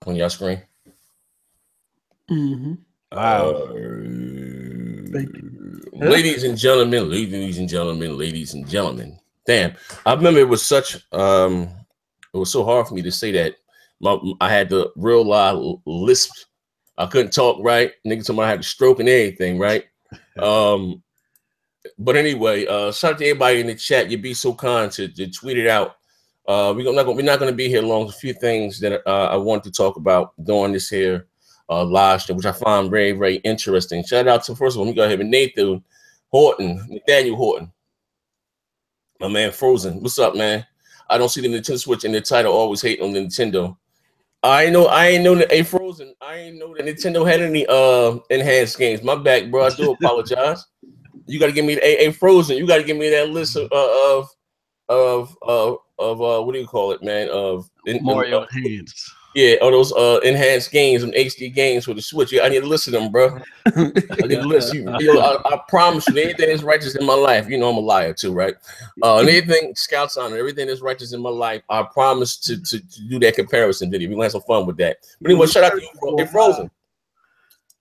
on your screen. Wow. Ladies and gentlemen, ladies and gentlemen, ladies and gentlemen. Damn, I remember it was such it was so hard for me to say that. I had the real loud lisp. I couldn't talk right. Nigga, somebody had a stroke and everything, right? But anyway, shout out to everybody in the chat. You'd be so kind to tweet it out. We're not going to be here long. A few things that I want to talk about during this here live stream, which I find very, very interesting. Shout out to, first of all, we go ahead with Nathaniel Horton, my man Frozen. What's up, man? I don't see the Nintendo Switch in the title. Always hating on the Nintendo. I ain't know that. Hey, Frozen, I ain't know that Nintendo had any enhanced games. My bad, bro. I do apologize. You got to give me a Frozen. You got to give me that list of what do you call it, man? Of Mario Enhanced. Yeah, all those enhanced games and HD games for the Switch. Yeah, I need to list of them, bro. I need to list you. I promise you, anything that's righteous in my life, you know I'm a liar too, right? Anything Scouts on everything that's righteous in my life, I promise to do that comparison video. We're gonna have some fun with that. But anyway, shout out to you, Frozen.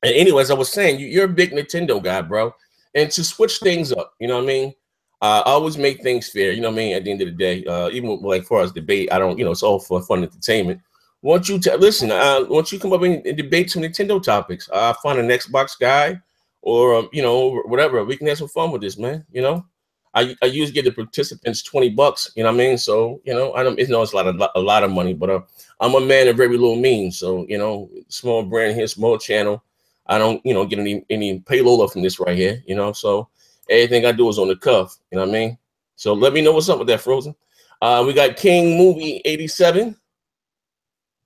And anyways, I was saying you're a big Nintendo guy, bro. And to switch things up, you know what I mean? I always make things fair, you know what I mean? At the end of the day, even like as far as debate, I don't, it's all for fun entertainment. Once you listen, once you come up and debate some Nintendo topics, find an Xbox guy or whatever, we can have some fun with this, man. I usually give the participants $20, you know what I mean? So I don't, it's a lot of money, but I'm a man of very little means, so small brand here, small channel. I don't get any payload from this right here, so everything I do is on the cuff, you know what I mean? So let me know what's up with that, Frozen. We got King Movie 87.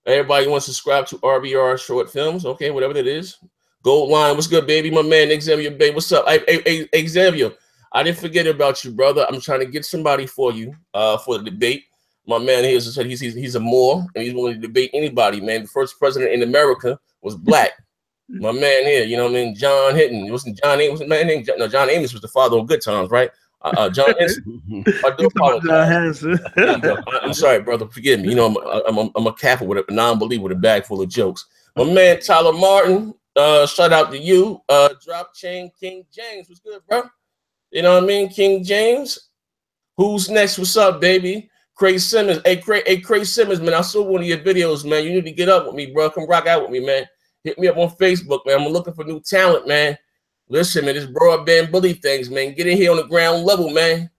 Everybody wants to subscribe to RBR Short Films. Okay, whatever that is. Gold Line, what's good, baby? My man, Xavier Bay, what's up? Hey, Xavier, I didn't forget about you, brother. I'm trying to get somebody for you for the debate. My man here said he's a Moor, and he's willing to debate anybody, man. The first president in America was black. My man here, you know what I mean? John Hinton. Wasn't John Amos? Man, name? No, John Amos was the father of Good Times, right? John Henson. I do apologize. I'm sorry, brother. Forgive me. I'm a Catholic with a non-believer with a bag full of jokes. My man Tyler Martin. Shout out to you. Drop Chain King James. What's good, bro? You know what I mean? King James. Who's next? What's up, baby? Craig Simmons. Hey, Craig Simmons, man. I saw one of your videos, man. You need to get up with me, bro. Come rock out with me, man. Hit me up on Facebook, man. I'm looking for new talent, man. Listen, man, this broadband bully things, man. Get in here on the ground level, man.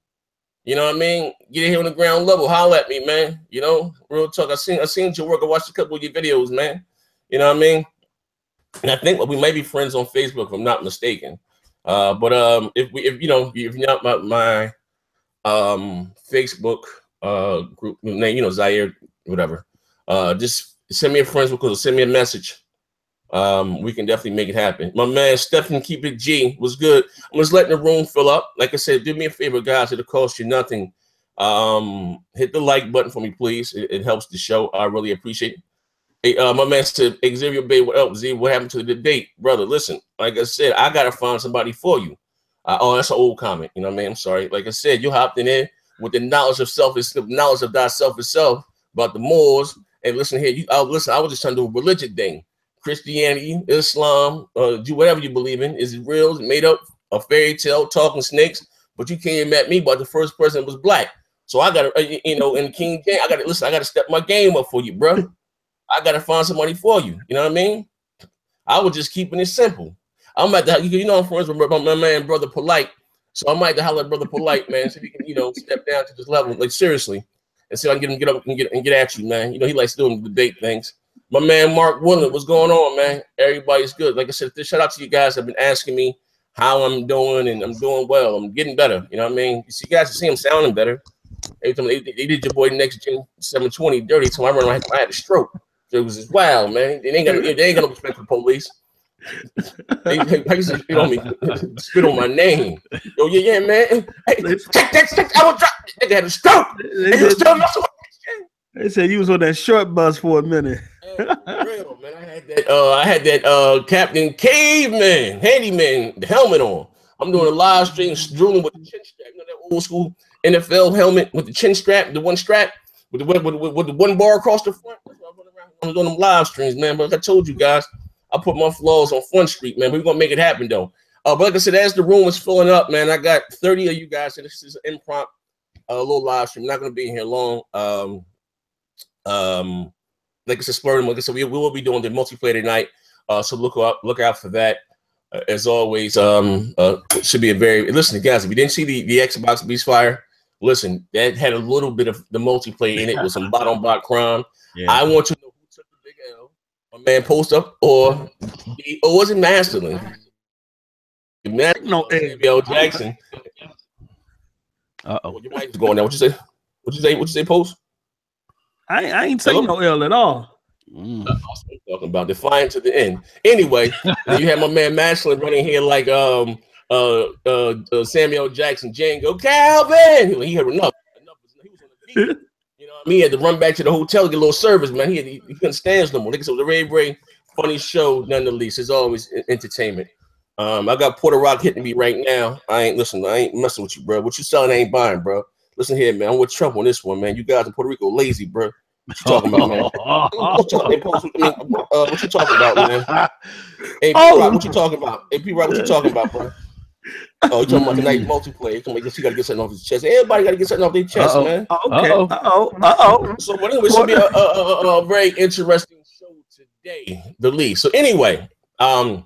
You know what I mean? Get in here on the ground level. Holler at me, man. Real talk. I seen your work. I watched a couple of your videos, man. You know what I mean? And I think we may be friends on Facebook, if I'm not mistaken. But if you're not my Facebook group name, Zaire, whatever. Just send me a friends request or send me a message. We can definitely make it happen. My man Stephen, keep it G, was good. I'm just letting the room fill up. Like I said, do me a favor, guys. It'll cost you nothing. Hit the like button for me, please. It helps the show. I really appreciate it. Hey, my man said, Xavier Bay, what else? Z, what happened to the debate? Brother, listen, like I said, I gotta find somebody for you. Oh, that's an old comment. You know what I mean? I'm sorry. Like I said, you hopped in there with the knowledge of knowledge of thyself itself about the Moors. And listen here, I was just trying to do a religion thing. Christianity, Islam, do whatever you believe in. Is it real? Is it made up? A fairy tale, talking snakes? But you came at me, but the first person was black. So I got to, in King James, I got to step my game up for you, bro. I got to find somebody for you. You know what I mean? I was just keeping it simple. I'm at the, I'm friends with my man, Brother Polite. So I might have to holler at Brother Polite, man, so he can, step down to this level, like seriously, and see if I can get him up and get at you, man. He likes doing debate things. My man Mark Willard, what's going on, man? Everybody's good. Like I said, shout out to you guys. Have been asking me how I'm doing, and I'm doing well. I'm getting better. You know what I mean? You see, guys, you see him sounding better. Every time they did your boy Next Gen 720 dirty, so I had a stroke. So it was just wow, man. They ain't got no respect for the police. They spit on me, spit on my name. Yo, yeah, man. Hey, check that. I was drop. They had a stroke. They said you was on that short bus for a minute. Real, man. I had that Captain Caveman, Handyman, the helmet on. I'm doing a live stream, drooling with the chin strap. That old school NFL helmet with the chin strap, the one strap with the one bar across the front. That's what I run around on them live streams, man. But like I told you guys, I put my flaws on Front Street, man. We're gonna make it happen though. But like I said, as the room is filling up, man, I got 30 of you guys. So this is an impromptu, a little live stream. I'm not gonna be here long. Like I said, splurting. Like I said, we will be doing the multiplayer tonight. So look out for that. As always, should be a very listen, guys. If you didn't see the Xbox Beast Fire, listen, that had a little bit of the multiplayer in it with some bot crime. Yeah. I want you to know who took the big L. My man Post Up or was it Masterland? No, XBL Jackson. Your mic is going down. What you say? What you say, Post? I ain't saying no L at all. Talking about defiant to the end. Anyway, you have my man Maslin running here like Samuel Jackson, Django, Calvin. He had enough. He was on the beat. You know what I mean? He had to run back to the hotel, get a little service, man. He couldn't stand no more. Like I said, it was a very funny show, nonetheless. It's always entertainment. I got Puerto Rock hitting me right now. I ain't messing with you, bro. What you selling, I ain't buying, bro. Listen here, man. I'm with Trump on this one, man. You guys in Puerto Rico lazy, bro. What you talking about, man? What you talking about, man? Hey, P-Rock, what you talking about? Hey, P-Rock, what you talking about, bro? Oh, you talking about the night multiplayer? You got to get something off his chest. Everybody got to get something off their chest, man. Okay. So, but anyway, this will be a very interesting show today, the least. So, anyway, for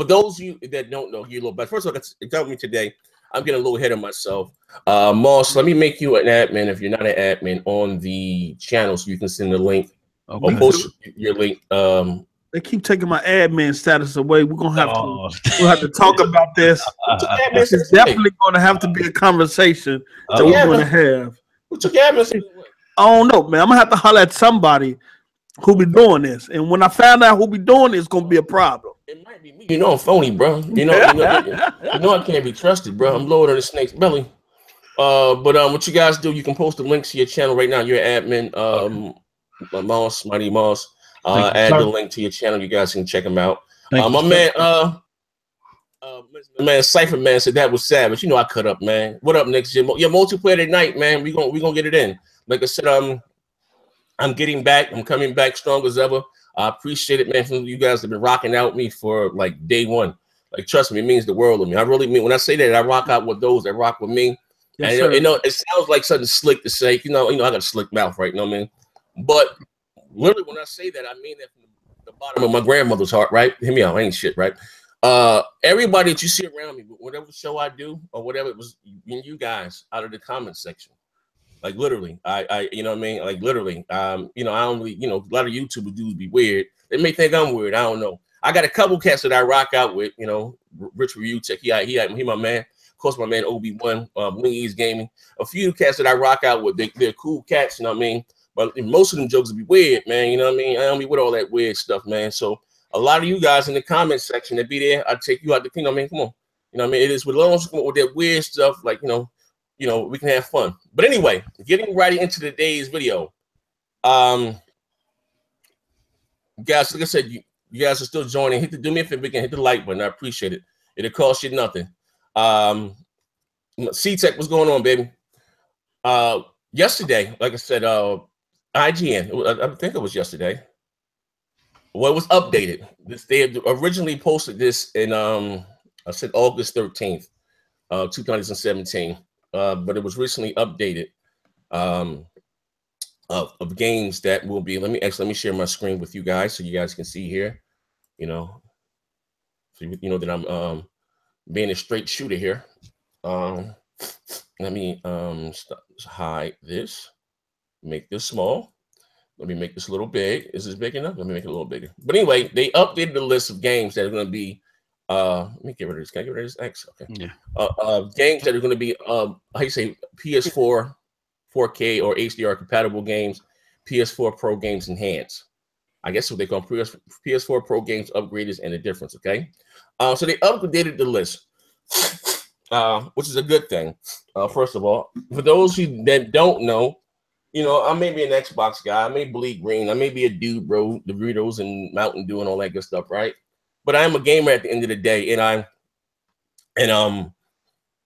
those of you that don't know, you a little bit. First of all, tell me today. I'm getting a little ahead of myself. Moss, let me make you an admin if you're not an admin on the channel so you can send the link. Or post your link. They keep taking my admin status away. We're gonna have to talk about this. It's definitely gonna have to be a conversation that we're gonna have. Who took your admin status away? I don't know, man. I'm gonna have to holler at somebody who be doing this. And when I find out who be doing it, it's gonna be a problem. It might be me. You know I'm phony, bro. You know I can't be trusted, bro. I'm lower than a snake's belly. But what you guys do, you can post the link to your channel right now. You're an admin, Moss, Mighty Moss. Add the link to your channel. You guys can check them out. My man Cypher Man said that was savage. You know I cut up, man. What up, next year? Your multiplayer tonight, man. We gonna get it in. Like I said, I'm getting back. I'm coming back strong as ever. I appreciate it, man. From you guys have been rocking out with me for like day one. Like, trust me, it means the world to me. I really mean when I say that, I rock out with those that rock with me. Yes, and it sounds like something slick to say. You know, I got a slick mouth, right? You know what I mean? But literally, when I say that, I mean that from the bottom of my grandmother's heart, right? Hear me out, I ain't shit, right? Everybody that you see around me, whatever show I do or whatever, it was you guys out of the comment section. Like literally, I you know what I mean? Like literally, you know, I only, you know, a lot of YouTube dudes be weird. They may think I'm weird. I don't know. I got a couple cats that I rock out with, you know, Rich Review Tech. He my man. Of course, my man Obi-Wan, Wings Gaming. A few cats that I rock out with, they're cool cats, you know what I mean? But most of them jokes be weird, man. You know what I mean? I don't be with all that weird stuff, man. So a lot of you guys in the comment section that be there, I take you out the, you know what I mean? Come on. You know what I mean? It is with long with that weird stuff, like, you know, we can have fun. But anyway, getting right into today's video. Guys, like I said, you guys are still joining. Do me a favor, hit the like button. I appreciate it. It'll cost you nothing. C-Tech, what's going on, baby? Yesterday, like I said, IGN, I think it was yesterday. Well, it was updated. They had originally posted this in, I said August 13th, 2017. But it was recently updated of games that will be. Let me share my screen with you guys so you guys can see here. You know, so you know that I'm being a straight shooter here. Let me hide this, make this small. Let me make this a little big. Is this big enough? Let me make it a little bigger. But anyway, they updated the list of games that are going to be. Let me get rid of this. Can I get rid of this X? Okay. Yeah. Games that are going to be how you say PS4, 4K or HDR compatible games, PS4 Pro games enhanced. I guess what they call PS4 Pro games upgraded and the difference. Okay. So they updated the list, which is a good thing. First of all, for those who that don't know, you know, I may be an Xbox guy. I may bleed green. I may be a dude, bro. The Doritos and Mountain Dew and all that good stuff, right? But I am a gamer at the end of the day, and I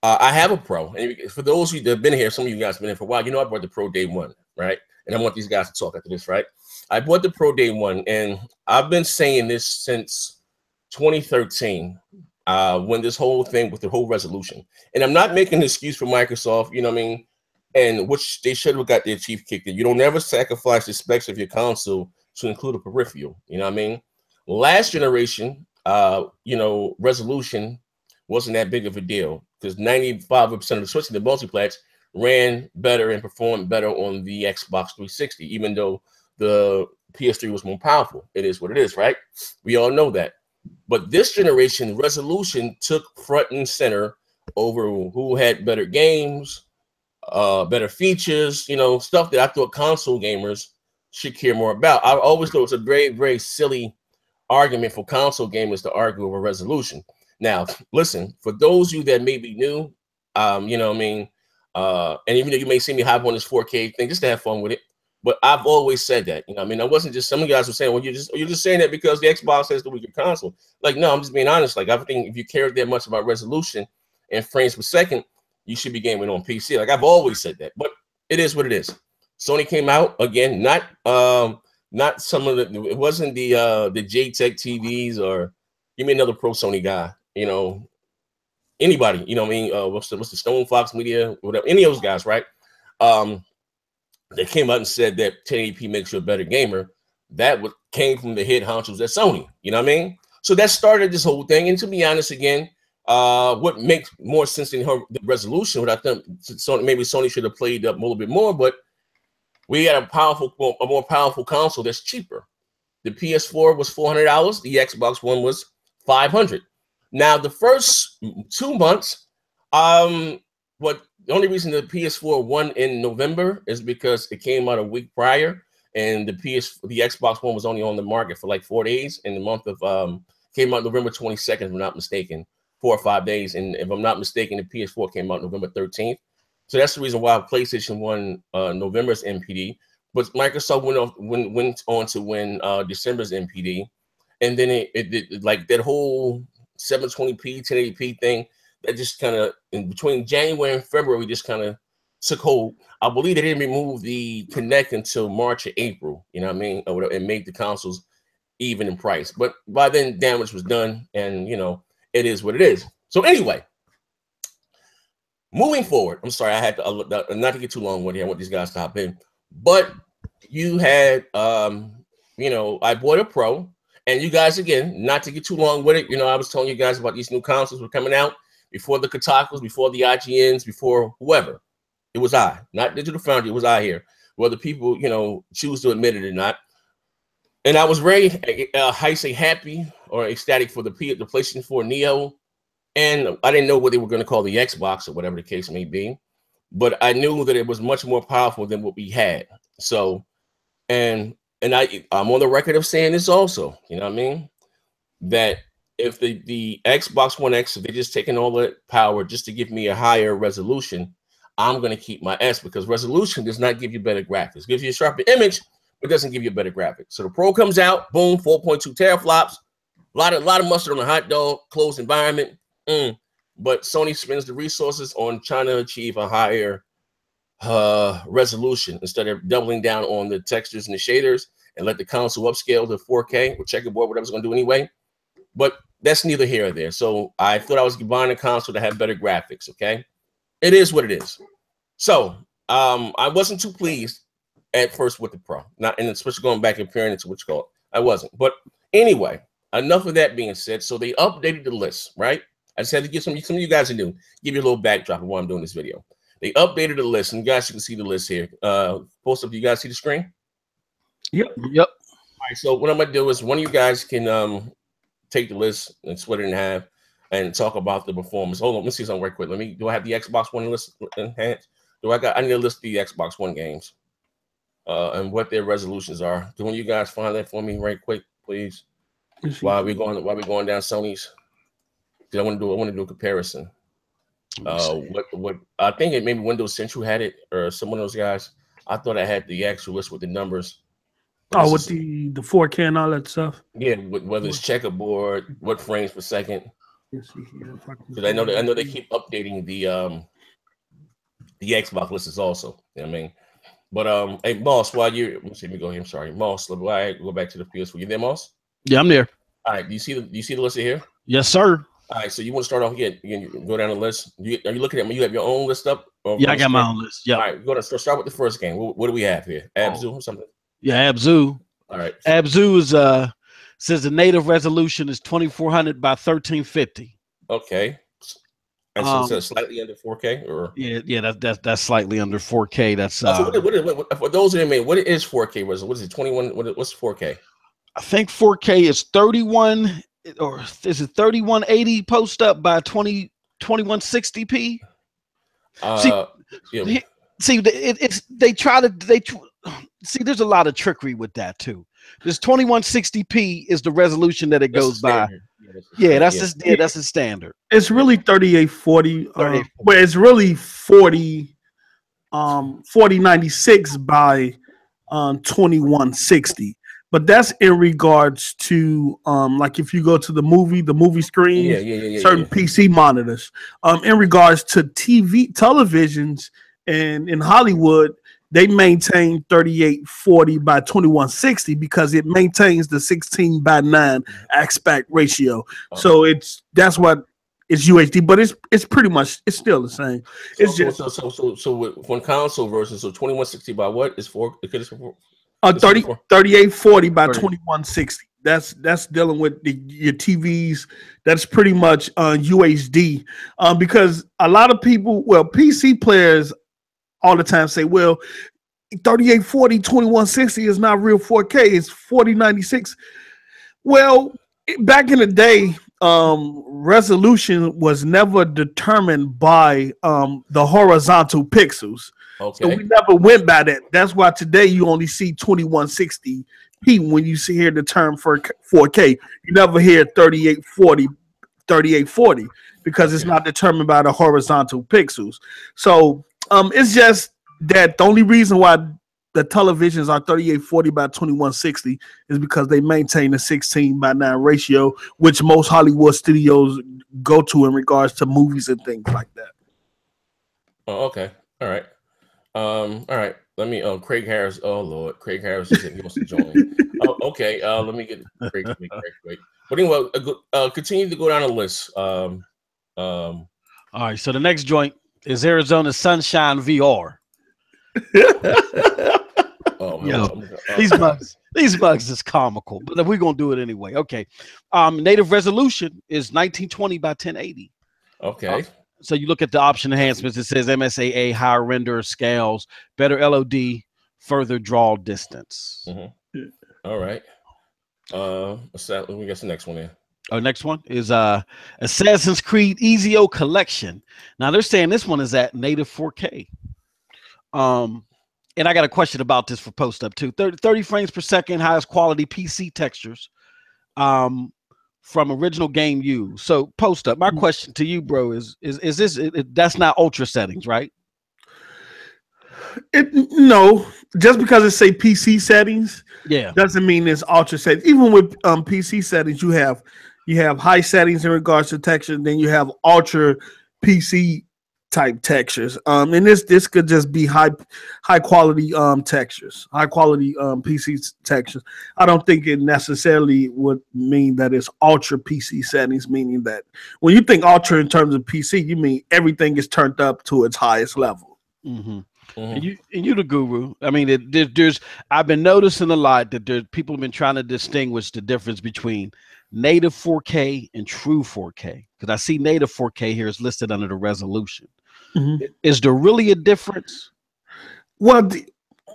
have a Pro. And for those of you that have been here, some of you guys have been here for a while, you know I brought the Pro day one, right? And I want these guys to talk after this, right? I bought the Pro day one, and I've been saying this since 2013, when this whole thing with the whole resolution. And I'm not making an excuse for Microsoft, you know what I mean? And which they should have got their chief kicked in. You don't never sacrifice the specs of your console to include a peripheral. You know what I mean? Last generation, you know, resolution wasn't that big of a deal because 95% of the switching to multiplex ran better and performed better on the Xbox 360, even though the PS3 was more powerful. It is what it is, right? We all know that. But this generation, resolution took front and center over who had better games, better features, you know, stuff that I thought console gamers should care more about. I always thought it was a very, very silly argument for console gamers to argue over resolution. Now, listen, for those of you that may be new, you know what I mean, and even though you may see me hype on this 4K thing, just to have fun with it, but I've always said that, you know what I mean? I wasn't just, some of you guys were saying, well, you're just saying that because the Xbox has the weaker console. Like, no, I'm just being honest. Like, I think if you care that much about resolution and frames per second, you should be gaming on PC. Like, I've always said that, but it is what it is. Sony came out again, not some of the, it wasn't the JTech TVs or give me another pro Sony guy, you know, anybody, you know what I mean? What's the Stone Fox Media, whatever, any of those guys, right? They came out and said that 1080p makes you a better gamer. That came from the head honchos at Sony, you know what I mean? So that started this whole thing. And to be honest, again, what makes more sense than the resolution, what I think maybe Sony should have played up a little bit more, but we had a more powerful console that's cheaper. The PS4 was $400. The Xbox One was $500. Now, the first 2 months, the only reason the PS4 won in November is because it came out a week prior, and the Xbox One was only on the market for like 4 days. In the month of came out November 22nd, if I'm not mistaken, 4 or 5 days. And if I'm not mistaken, the PS4 came out November 13th. So that's the reason why PlayStation won November's MPD. But Microsoft went on to win December's MPD, and then it like that whole 720p, 1080p thing. That just kind of, in between January and February, just kind of took hold. I believe they didn't remove the Kinect until March or April, you know what I mean? Or whatever, and made the consoles even in price. But by then, damage was done, and, you know, it is what it is. So anyway, moving forward, I'm sorry, I had to, not to get too long with it. I want these guys to hop in. But you had, you know, I bought a Pro, and you guys, again, not to get too long with it, you know, I was telling you guys about these new consoles were coming out. Before the Kotakus, before the IGNs, before whoever, it was I, not Digital Foundry. It was I here, whether people, you know, choose to admit it or not. And I was very, happy or ecstatic for the PlayStation 4 Neo, and I didn't know what they were going to call the Xbox or whatever the case may be, but I knew that it was much more powerful than what we had. So, and I'm on the record of saying this also, you know what I mean, that if the Xbox One X, if they're just taking all the power just to give me a higher resolution, I'm going to keep my S, because resolution does not give you better graphics. It gives you a sharper image, but doesn't give you a better graphics. So the Pro comes out, boom, 4.2 teraflops, a lot of mustard on a hot dog, closed environment. But Sony spends the resources on trying to achieve a higher resolution instead of doubling down on the textures and the shaders and let the console upscale to 4K or checkerboard, whatever it's going to do anyway. But that's neither here or there. So I thought I was buying a console to have better graphics, okay? It is what it is. So I wasn't too pleased at first with the Pro. Not, and especially going back and comparing it to what you call it. I wasn't. But anyway, enough of that being said. So they updated the list, right? I just had to give some of you guys a new, give you a little backdrop of why I'm doing this video. They updated the list, and you guys can see the list here. Post up, you guys see the screen? Yep. All right, so what I'm gonna do is one of you guys can take the list and split it in half and talk about the performance. Hold on, let me see something right quick. Do I have the Xbox One list enhanced? I need to list the Xbox One games and what their resolutions are. Do one of you guys find that for me right quick, please? While we're going down Sony's. I want to do a comparison. What I think it maybe Windows Central had it, or some of those guys. I thought I had the actual list with the numbers. Oh, with the 4K and all that stuff. Yeah, whether it's checkerboard, what frames per second. Because I know they keep updating the Xbox lists also. You know what I mean? But hey, Moss, while you're, let me go here. I'm sorry, Moss. While I go back to the PS4, you there, Moss? Yeah, I'm there. All right. Do you see the list here? Yes, sir. All right. So you want to start off again? You go down the list. Are you looking at me? You have your own list up? Yeah, I got my own list. Yeah. All right. Go to start with the first game. What do we have here? Abzu or something? Yeah, Abzu. All right. Abzu is says the native resolution is 2400 by 1350. Okay. And so slightly under 4K, or yeah, that's slightly under 4K. That's so what, for those who didn't, what is 4K resolution? What is it? 21? What's 4K? I think 4K is 31, or is it 3180 post up by 2160p? See, there's a lot of trickery with that too. This 2160p is the resolution that it goes by. Yeah, that's the standard. It's really 3840. But it's really 4096 by 2160. But that's in regards to like if you go to the movie screen, certain PC monitors. In regards to televisions and in Hollywood, they maintain 3840 by 2160 because it maintains the 16:9 aspect ratio. So that's what it's UHD, but it's pretty much still the same. It's so when console version, so 2160 by what is 3840 by 2160. That's dealing with your TVs. That's pretty much UHD because a lot of people, PC players all the time say, well, 3840 2160 is not real 4K, it's 4096. Well, back in the day, resolution was never determined by the horizontal pixels. Okay. So we never went by that. That's why today you only see 2160p when you hear the term for 4K. You never hear 3840 because it's not determined by the horizontal pixels. So it's just that the only reason why the televisions are 3840 by 2160 is because they maintain the 16:9 ratio, which most Hollywood studios go to in regards to movies and things like that. Oh, okay. All right. All right. Let me Craig Harris. Oh Lord, Craig Harris is he wants to join. Okay. Let me get Craig. But anyway, continue to go down the list. All right. So the next joint is Arizona Sunshine VR. These bugs is comical, but we're gonna do it anyway. Okay. Native resolution is 1920 by 1080. Okay. So you look at the option enhancements, it says MSAA, higher render scales, better LOD, further draw distance. Mm-hmm. All right. What's that? We got the next one here. Oh, next one is Assassin's Creed Ezio Collection. Now they're saying this one is at native 4K. And I got a question about this for post up too. 30 frames per second, highest quality PC textures. From original game used. So post up. My question to you, bro, is this that's not ultra settings, right? No, just because it say PC settings, doesn't mean it's ultra settings. Even with PC settings, you have high settings in regards to texture, then you have ultra PC type textures. And this could just be high quality textures, high quality PC textures. I don't think it necessarily would mean that it's ultra PC settings, meaning that when you think ultra in terms of PC, you mean everything is turned up to its highest level. Mm-hmm. Mm-hmm. And you the guru. I mean, I've been noticing a lot that people have been trying to distinguish the difference between native 4K and true 4K, because I see native 4K here is listed under the resolution. Mm-hmm. Is there really a difference? Well,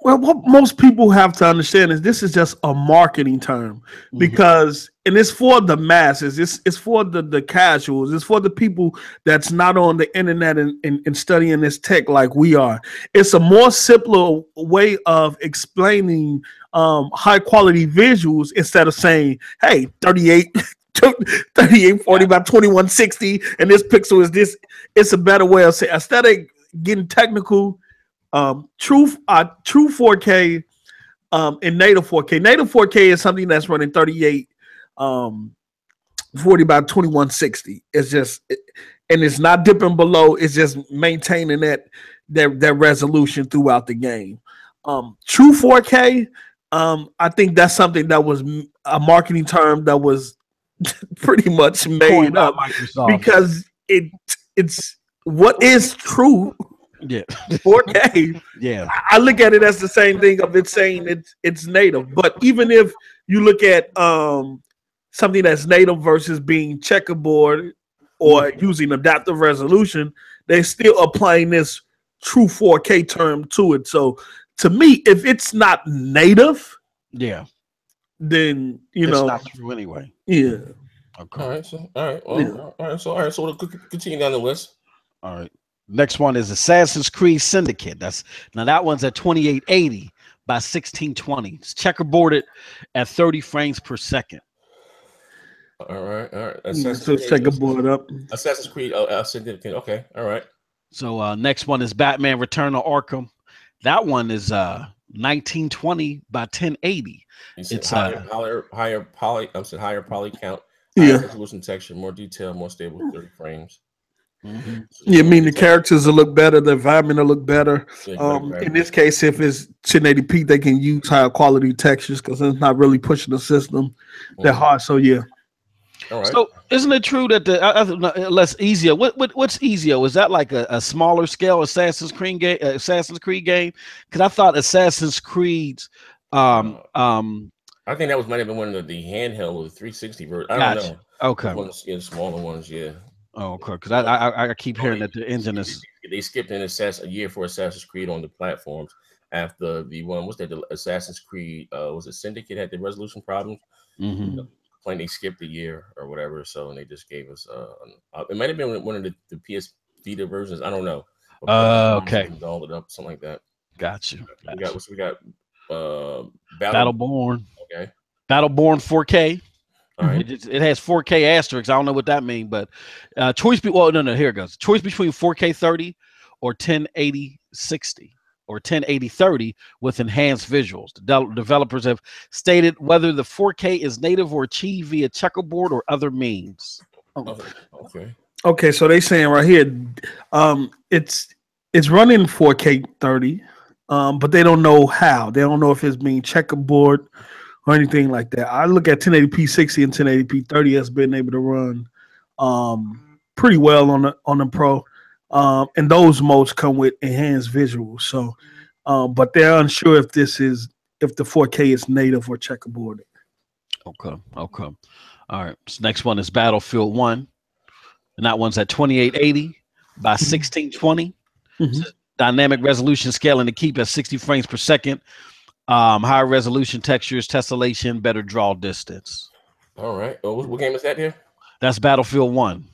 what most people have to understand is this is just a marketing term, because, and it's for the masses, it's for the casuals, it's for the people that's not on the internet and studying this tech like we are. It's a more simpler way of explaining high quality visuals instead of saying, hey, 3840 by 2160 and this pixel is this. It's a better way of saying, instead of getting technical, true 4K and native 4K. Native 4K is something that's running 3840 by 2160. It's just and it's not dipping below, it's just maintaining that resolution throughout the game. True 4K. I think that's something that was a marketing term that was pretty much made up because it's what is true. Yeah, 4K. Yeah, I look at it as the same thing of it saying it's native. But even if you look at something that's native versus being checkerboard or using adaptive resolution, they're still applying this true 4K term to it. So to me, if it's not native, yeah, then it's not true anyway. Yeah. Okay. All right. So all right. So we'll continue down the list. All right. Next one is Assassin's Creed Syndicate. That one's at 2880 by 1620. It's checkerboarded at 30 frames per second. All right. So checkerboard up. Assassin's Creed Syndicate. Okay. All right. So next one is Batman Return to Arkham. That one is 1920 by 1080. It's higher poly count. Higher resolution texture, more detail, more stable, 30 frames. Mm-hmm. Yeah, I mean the characters will look better, the environment will look better. In this case, if it's 1080p, they can use higher quality textures because it's not really pushing the system that hard. So yeah. All right. So isn't it true that the less easier? What's easier? Was that like a smaller scale Assassin's Creed game? Because I thought Assassin's Creed's I think that might have been one of the handheld or the 360 version. I don't know. Okay. One of the smaller ones, yeah. Oh, okay. Because I keep hearing that the engine is. They skipped a year for Assassin's Creed on the platforms after the one. What's that? The Assassin's Creed was it Syndicate had the resolution problems. Mm-hmm. They skipped a year or whatever, so and they just gave us. It might have been one of the PS Vita versions. I don't know. Okay. Dolled it up, something like that. Got you. We got. Battleborn. Okay. Battleborn 4K. All right. It has 4K asterisks. I don't know what that means, but choice. Here it goes. Choice between 4K 30 or 1080 60 or 1080 30 with enhanced visuals. The developers have stated whether the 4K is native or achieved via checkerboard or other means. Okay. Okay, so they saying right here, it's running 4K 30, but they don't know how. They don't know if it's being checkerboard or anything like that. I look at 1080p 60 and 1080p 30 as being able to run pretty well on the Pro. And those modes come with enhanced visuals. So, but they're unsure if the 4K is native or checkerboarded. Okay. All right. So next one is Battlefield 1. And that one's at 2880 by 1620. Mm-hmm. Dynamic resolution scaling to keep at 60 frames per second. Higher resolution textures, tessellation, better draw distance. All right. What game is that here? That's Battlefield 1.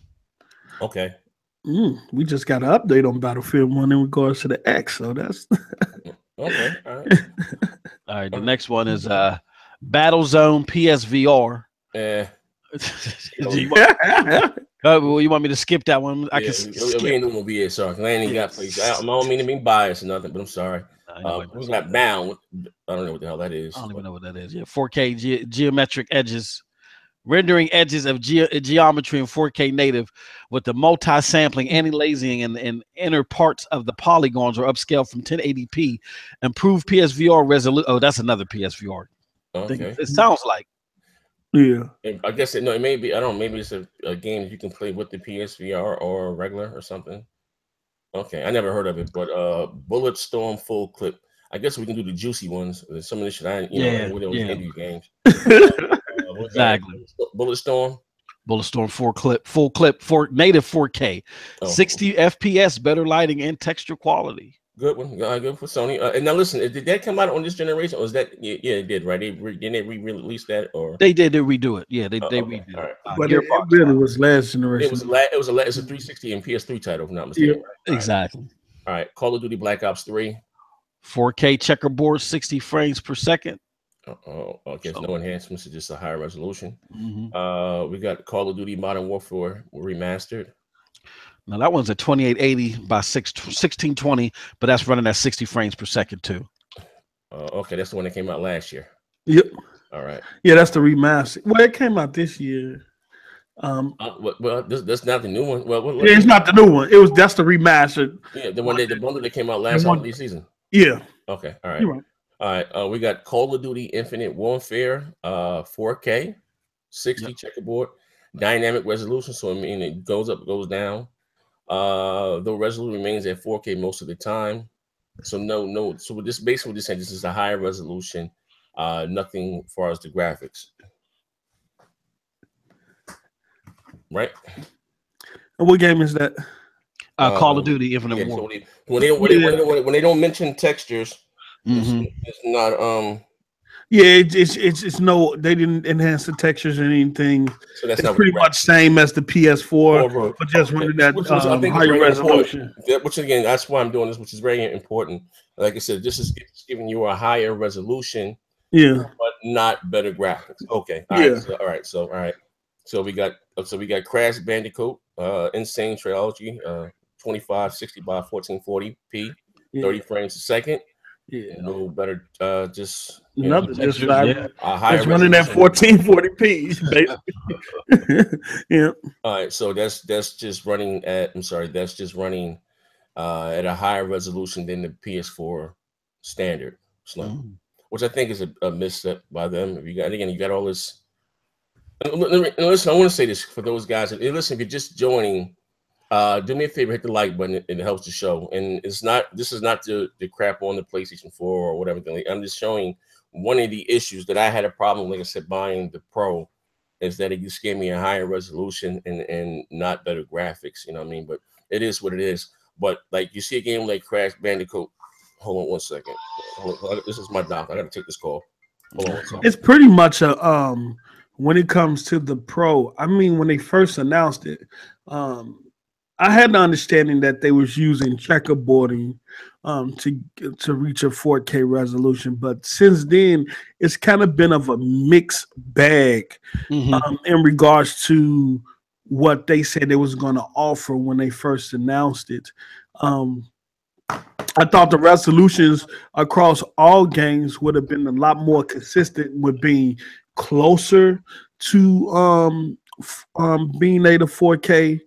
Okay. We just got an update on Battlefield 1 in regards to the X, so that's okay. All right. All right. The next one is Battlezone PSVR. Yeah. You want me to skip that one? I can skip. We ain't doing no BS, sorry. I ain't got place. I don't mean to be biased or nothing, but I'm sorry. We got Bound. I don't know what the hell that is. I don't even know what that is. Yeah, 4K geometric edges, rendering edges of geometry in 4K native with the multi-sampling, anti-aliasing, and inner parts of the polygons are upscaled from 1080p. Improved PSVR resolution. Oh, that's another PSVR. Okay. It sounds like. Yeah. I guess it may be. I don't know. Maybe it's a game that you can play with the PSVR or regular or something. Okay, I never heard of it, but Bulletstorm full clip. I guess we can do the juicy ones. Some of this shit, indie games. Exactly. Bulletstorm. Bulletstorm full clip, native 4K, 60 FPS, better lighting and texture quality. Good one. Good for Sony. And now listen, did that come out on this generation? Or was that? Yeah, it did, right? Didn't they re-release that? Or they did. They redo it. Yeah, they redid it. Right. But it really was last generation. It's a 360 and PS3 title, if I'm not mistaken. Yeah, right? Exactly. All right. Call of Duty Black Ops 3. 4K checkerboard, 60 frames per second. I guess no enhancements, it's just a higher resolution. Mm-hmm. We got Call of Duty Modern Warfare remastered. Now that one's at 2880 by 1620, but that's running at 60 frames per second too. Okay, that's the one that came out last year. Yep. All right. Yeah, that's the remaster. Well, it came out this year. That's not the new one. It's not the new one. That's the remastered. Yeah, the bundle that came out last holiday season. Yeah. Okay, all right. You're right. All right, we got Call of Duty Infinite Warfare, 4K, 60 checkerboard, dynamic resolution. So I mean, it goes up, goes down. The resolution remains at 4K most of the time. So no. So this basically just saying this is a higher resolution. Nothing as far as the graphics, right? And what game is that? Call of Duty Infinite Yeah, Warfare. so when they don't mention textures, it's not Yeah, it's no. They didn't enhance the textures or anything. so that's It's not pretty much same as the PS4, but just running that which I think is higher very resolution. important. Which again, that's why I'm doing this, which is very important. Like I said, this is giving you a higher resolution, Yeah, but not better graphics. Okay, all right. So we got Crash Bandicoot, Insane Trilogy, 2560 by 1440p, 30 frames a second. Yeah, no better. Just nothing. Just a higher it's running at 1440p, basically. Yeah. All right, so that's just running at. I'm sorry, that's just running at a higher resolution than the PS4 standard Slim, which I think is a misstep by them. If you got all this. And listen, I want to say this for those guys. Listen, if you're just joining, do me a favor, hit the like button. It helps the show. And this is not the crap on the PlayStation 4 or whatever. I'm just showing one of the issues that I had a problem, like I said, buying the Pro, is that it just gave me a higher resolution and not better graphics. You know what I mean? But it is what it is. But like you see a game like Crash Bandicoot. Hold on 1 second. This is my doc. I got to take this call. Hold on 1 second. It's pretty much a when it comes to the Pro. I mean, when they first announced it, I had the understanding that they was using checkerboarding to reach a 4K resolution, but since then it's kind of been of a mixed bag in regards to what they said they was going to offer when they first announced it. I thought the resolutions across all games would have been a lot more consistent with being closer to being native 4K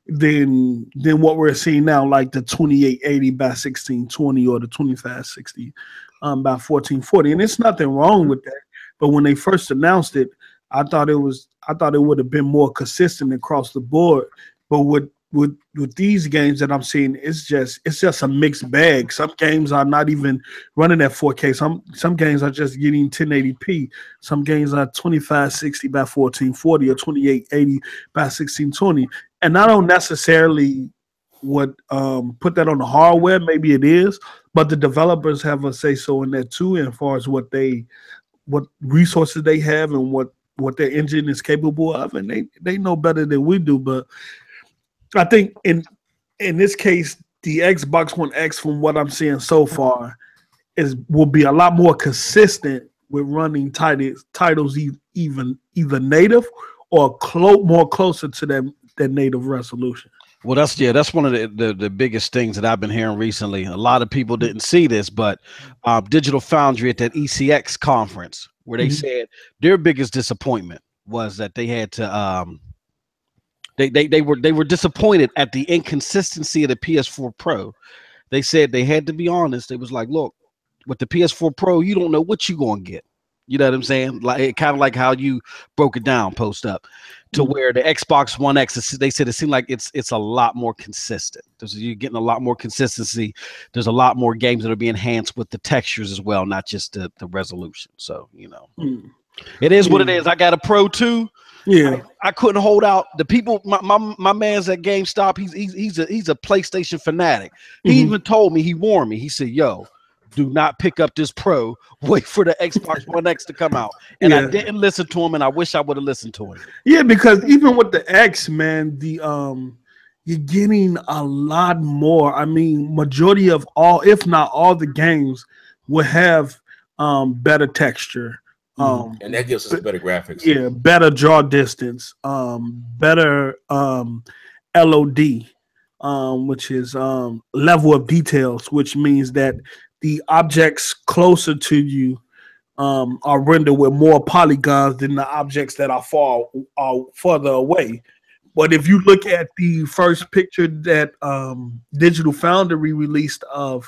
than what we're seeing now, like the 2880 by 1620 or the 2560 by 1440. And it's nothing wrong with that. But when they first announced it, I thought it would have been more consistent across the board. But with these games that I'm seeing, it's just a mixed bag. Some games are not even running at 4K. Some games are just getting 1080p. Some games are 2560 by 1440 or 2880 by 1620. And I don't necessarily would put that on the hardware. Maybe it is, but the developers have a say so in that too, as far as what resources they have and what their engine is capable of, and they know better than we do. But I think in this case, the Xbox One X, from what I'm seeing so far, will be a lot more consistent with running titles either native or more closer to that native resolution. Well, that's one of the biggest things that I've been hearing recently. A lot of people didn't see this, but Digital Foundry at that ECX conference, where they said their biggest disappointment was that they had to they were disappointed at the inconsistency of the PS4 Pro. They said they had to be honest. It was like, look, with the PS4 Pro, you don't know what you're gonna get. You know what I'm saying? Like kind of like how you broke it down, post up, to where the Xbox One X, they said it seemed like it's a lot more consistent. You're getting a lot more consistency. There's a lot more games that are being enhanced with the textures as well, not just the resolution. So it is what it is. I got a Pro too. Yeah, I couldn't hold out. The people, my man's at GameStop. He's a PlayStation fanatic. He even told me, he warned me. He said, "Yo, do not pick up this Pro. Wait for the Xbox One X to come out." And I didn't listen to him, and I wish I would have listened to him. Yeah, because even with the X, man, you're getting a lot more. I mean, majority of all, if not all, the games will have better texture. And that gives us better graphics. Yeah, better draw distance, better LOD, which is level of details, which means that the objects closer to you are rendered with more polygons than the objects that are further away. But if you look at the first picture that Digital Foundry released of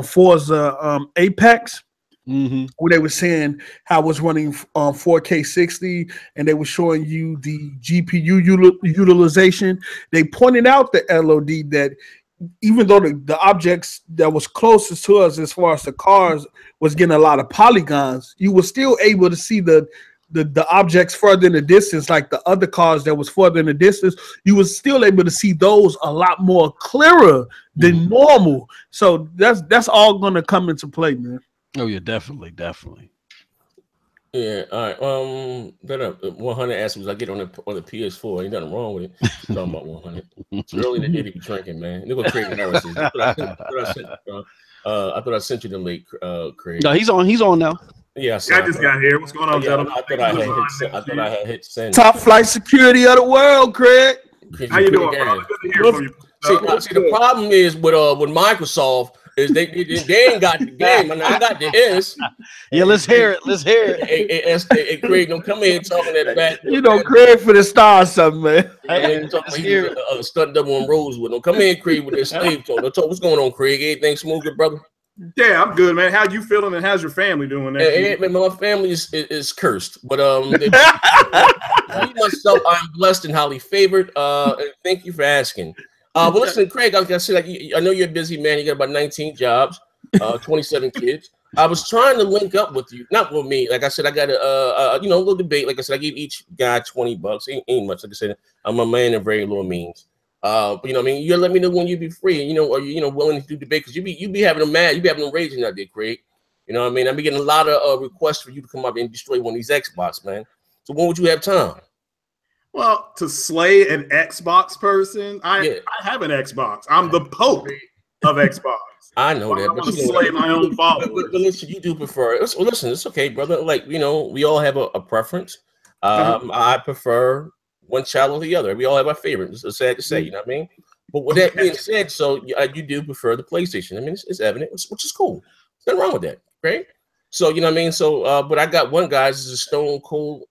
Forza Apex, where they were saying how it was running 4K 60, and they were showing you the GPU utilization, they pointed out the LOD that even though the objects that was closest to us as far as the cars was getting a lot of polygons, you were still able to see the objects further in the distance, like the other cars that was further in the distance. You was still able to see those a lot more clearer than normal. So that's all going to come into play, man. Oh yeah, definitely. Yeah, all right. That 100 asked me, I get on the PS4. Ain't nothing wrong with it. Talking about 100. It's early in the day to be drinking, man. They're gonna create analysis. I thought I sent you the link, Craig. No, he's on now. Yeah, I just got here. What's going on, gentlemen? I thought I had hit send. Top flight security of the world, Craig. How you doing, bro? Good to hear from you. See, the problem is with Microsoft is they ain't got the game, and I got the S. Yeah, let's hear it. Hey, Craig, don't come in talking that back. You know, Craig for the star or something, man. A stunt double on Rosewood. Don't come in, Craig, with that slave talk. Don't talk. What's going on, Craig? Anything smooth, good brother? Yeah, I'm good, man. How you feeling, and how's your family doing? Man, my family is cursed, but me myself, I'm blessed and highly favored. And thank you for asking. But listen, Craig, like I said, I know you're a busy man. You got about 19 jobs, 27 kids. I was trying to link up with you, not with me. Like I said, I got a little debate. Like I said, I gave each guy $20. Ain't much. Like I said, I'm a man of very little means. But you know what I mean? You let me know when you be free, are you willing to do debate? Because you be having them mad, you be having them raging out there, Craig. You know what I mean? I be getting a lot of requests for you to come up and destroy one of these Xbox, man. So when would you have time? Well, to slay an Xbox person, I have an Xbox. I'm the Pope of Xbox. I know that. I want to slay my own followers. But listen, you do prefer. Listen, it's okay, brother. Like we all have a preference. I prefer one child or the other. We all have our favorites. It's sad to say, you know what I mean? But with that being said, so you do prefer the PlayStation. I mean, it's evident, which is cool. There's nothing wrong with that, right? So you know what I mean. So, but I got one guy who's a stone cold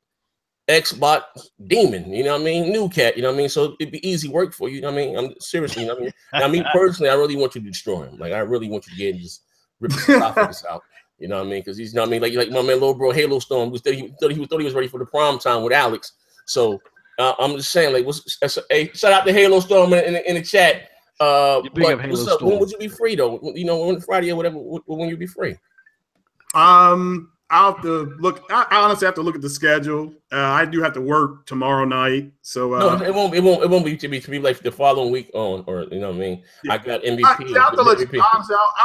Xbox demon. You know what I mean? New cat. You know what I mean? So it'd be easy work for you. You know what I mean? I'm seriously. You know what I mean? Now, me personally, I really want you to destroy him. Like I really want you to get and just rip his esophagus out. You know what I mean? Because he's, you know what I mean? Like my man, little bro, Halo Storm, he thought he was ready for the prime time with Alex. So. I'm just saying, like, hey, shout out to Halo Storm in the chat. What's up? When would you be free though? On Friday or whatever. When you be free? I'll have to look. I honestly have to look at the schedule. I do have to work tomorrow night, so no, it won't be to be like the following week on, or you know what I mean. Yeah. I got MVP.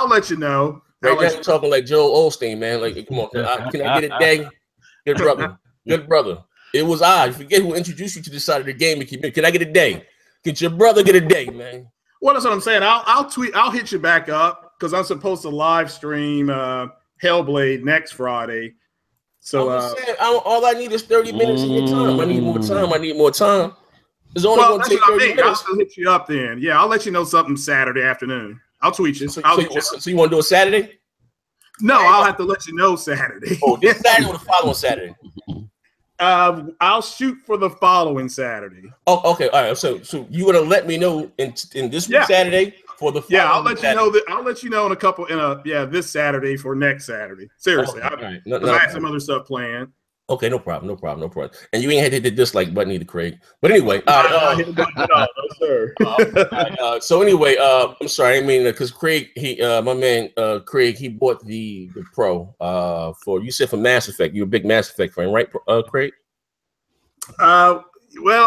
I'll let you know. Right now, you're talking like Joel Osteen, man. Like, come on, can I get a day? Good brother. It was I forget who introduced you to this side of the game. Can I get a day? Can your brother get a day, man? Well, that's what I'm saying. I'll tweet. I'll hit you back up because I'm supposed to live stream Hellblade next Friday. So all I need is 30 minutes of your time. I need more time. It's only going to take 30 minutes. I'll still hit you up then. Yeah, I'll let you know something Saturday afternoon. I'll tweet you. So you want to do a Saturday? No, I'll have to let you know Saturday. Oh, this Saturday or the following Saturday? I'll shoot for the following Saturday. Oh, okay. All right. So you want to let me know in this week Saturday for the following I'll let Saturday. you know that. I'll let you know this Saturday for next Saturday. Seriously, I have some other stuff planned. Okay, no problem. And you ain't had to hit the dislike button either, Craig. But anyway, I hit the button at all, no, sir. So anyway, I'm sorry, I mean because Craig, my man, Craig, he bought the Pro for Mass Effect. You're a big Mass Effect fan, right, Craig? Well,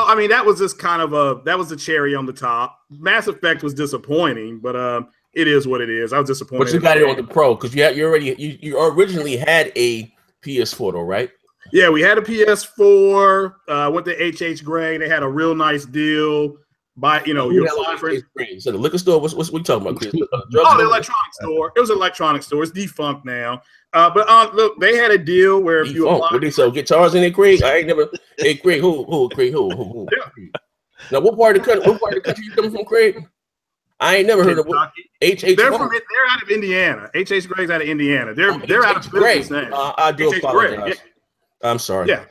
I mean that was just kind of a cherry on the top. Mass Effect was disappointing, but it is what it is. I was disappointed. But you got it on the Pro because you originally had a PS4 though, right? Yeah, we had a PS4. Went to HH Gray. They had a real nice deal. So the liquor store. What we talking about, Chris? The electronic store. It was an electronic store. It's defunct now. But look, they had a deal where if you what they sell guitars in it, Craig? I ain't never. Hey, Craig, who? Craig, who? Yeah. Now, what part of the country you coming from, Craig? I ain't never heard of HH. They're out of Indiana. HH Gray's out of Indiana. They're out of business now. I do apologize. I'm sorry. Yeah.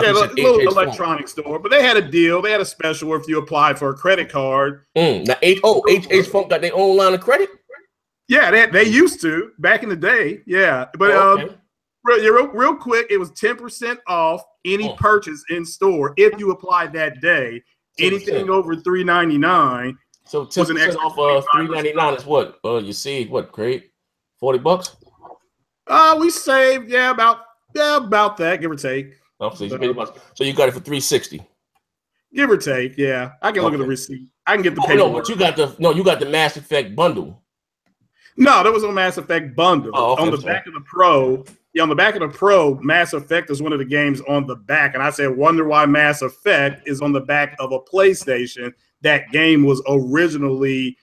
Yeah, a little electronic store, but they had a deal. They had a special where if you applied for a credit card. Now, H Funk got their own line of credit? Yeah, they used to back in the day. Yeah, but real quick, it was 10% off any purchase in store if you applied that day. 10%. Anything over $3.99. So 10% off $3.99 is what? You see what, Craig? $40? We saved about that, give or take. Oh, so you got it for $3.60. Give or take, yeah. I can look at the receipt. I can get the paperwork. No, but you got the Mass Effect bundle. No, there was no Mass Effect bundle. On the back of the Pro, on the back of the Pro, Mass Effect is one of the games on the back. And I said, wonder why Mass Effect is on the back of a PlayStation. That game was originally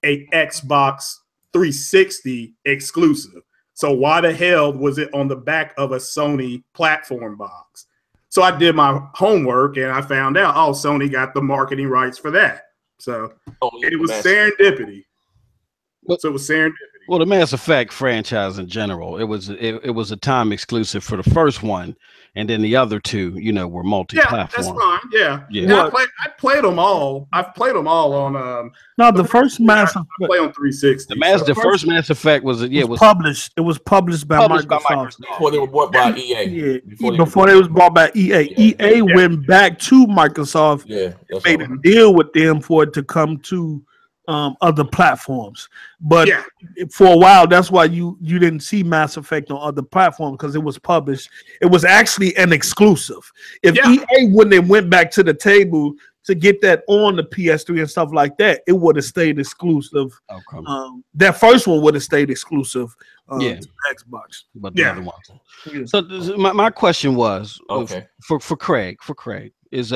a Xbox 360 exclusive. So why the hell was it on the back of a Sony platform box? So I did my homework and I found out, Sony got the marketing rights for that. So it was serendipity. So it was serendipity. Well, the Mass Effect franchise in general, it was a time exclusive for the first one, and then the other two, were multi-platform. Yeah, that's fine. Yeah. I played them all. I've played them all on. No, the first Mass Effect. I play on 360. The first Mass Effect was published. It was published by Microsoft before they were bought by EA. Before they was bought by EA. EA went back to Microsoft. Yeah, made a deal with them for it to come to other platforms, but for a while that's why you didn't see Mass Effect on other platforms, because it was published. It was actually an exclusive. If EA wouldn't have went back to the table to get that on the PS3 and stuff like that, it would have stayed exclusive. That first one would have stayed exclusive to Xbox, but the other one. So my question was for Craig is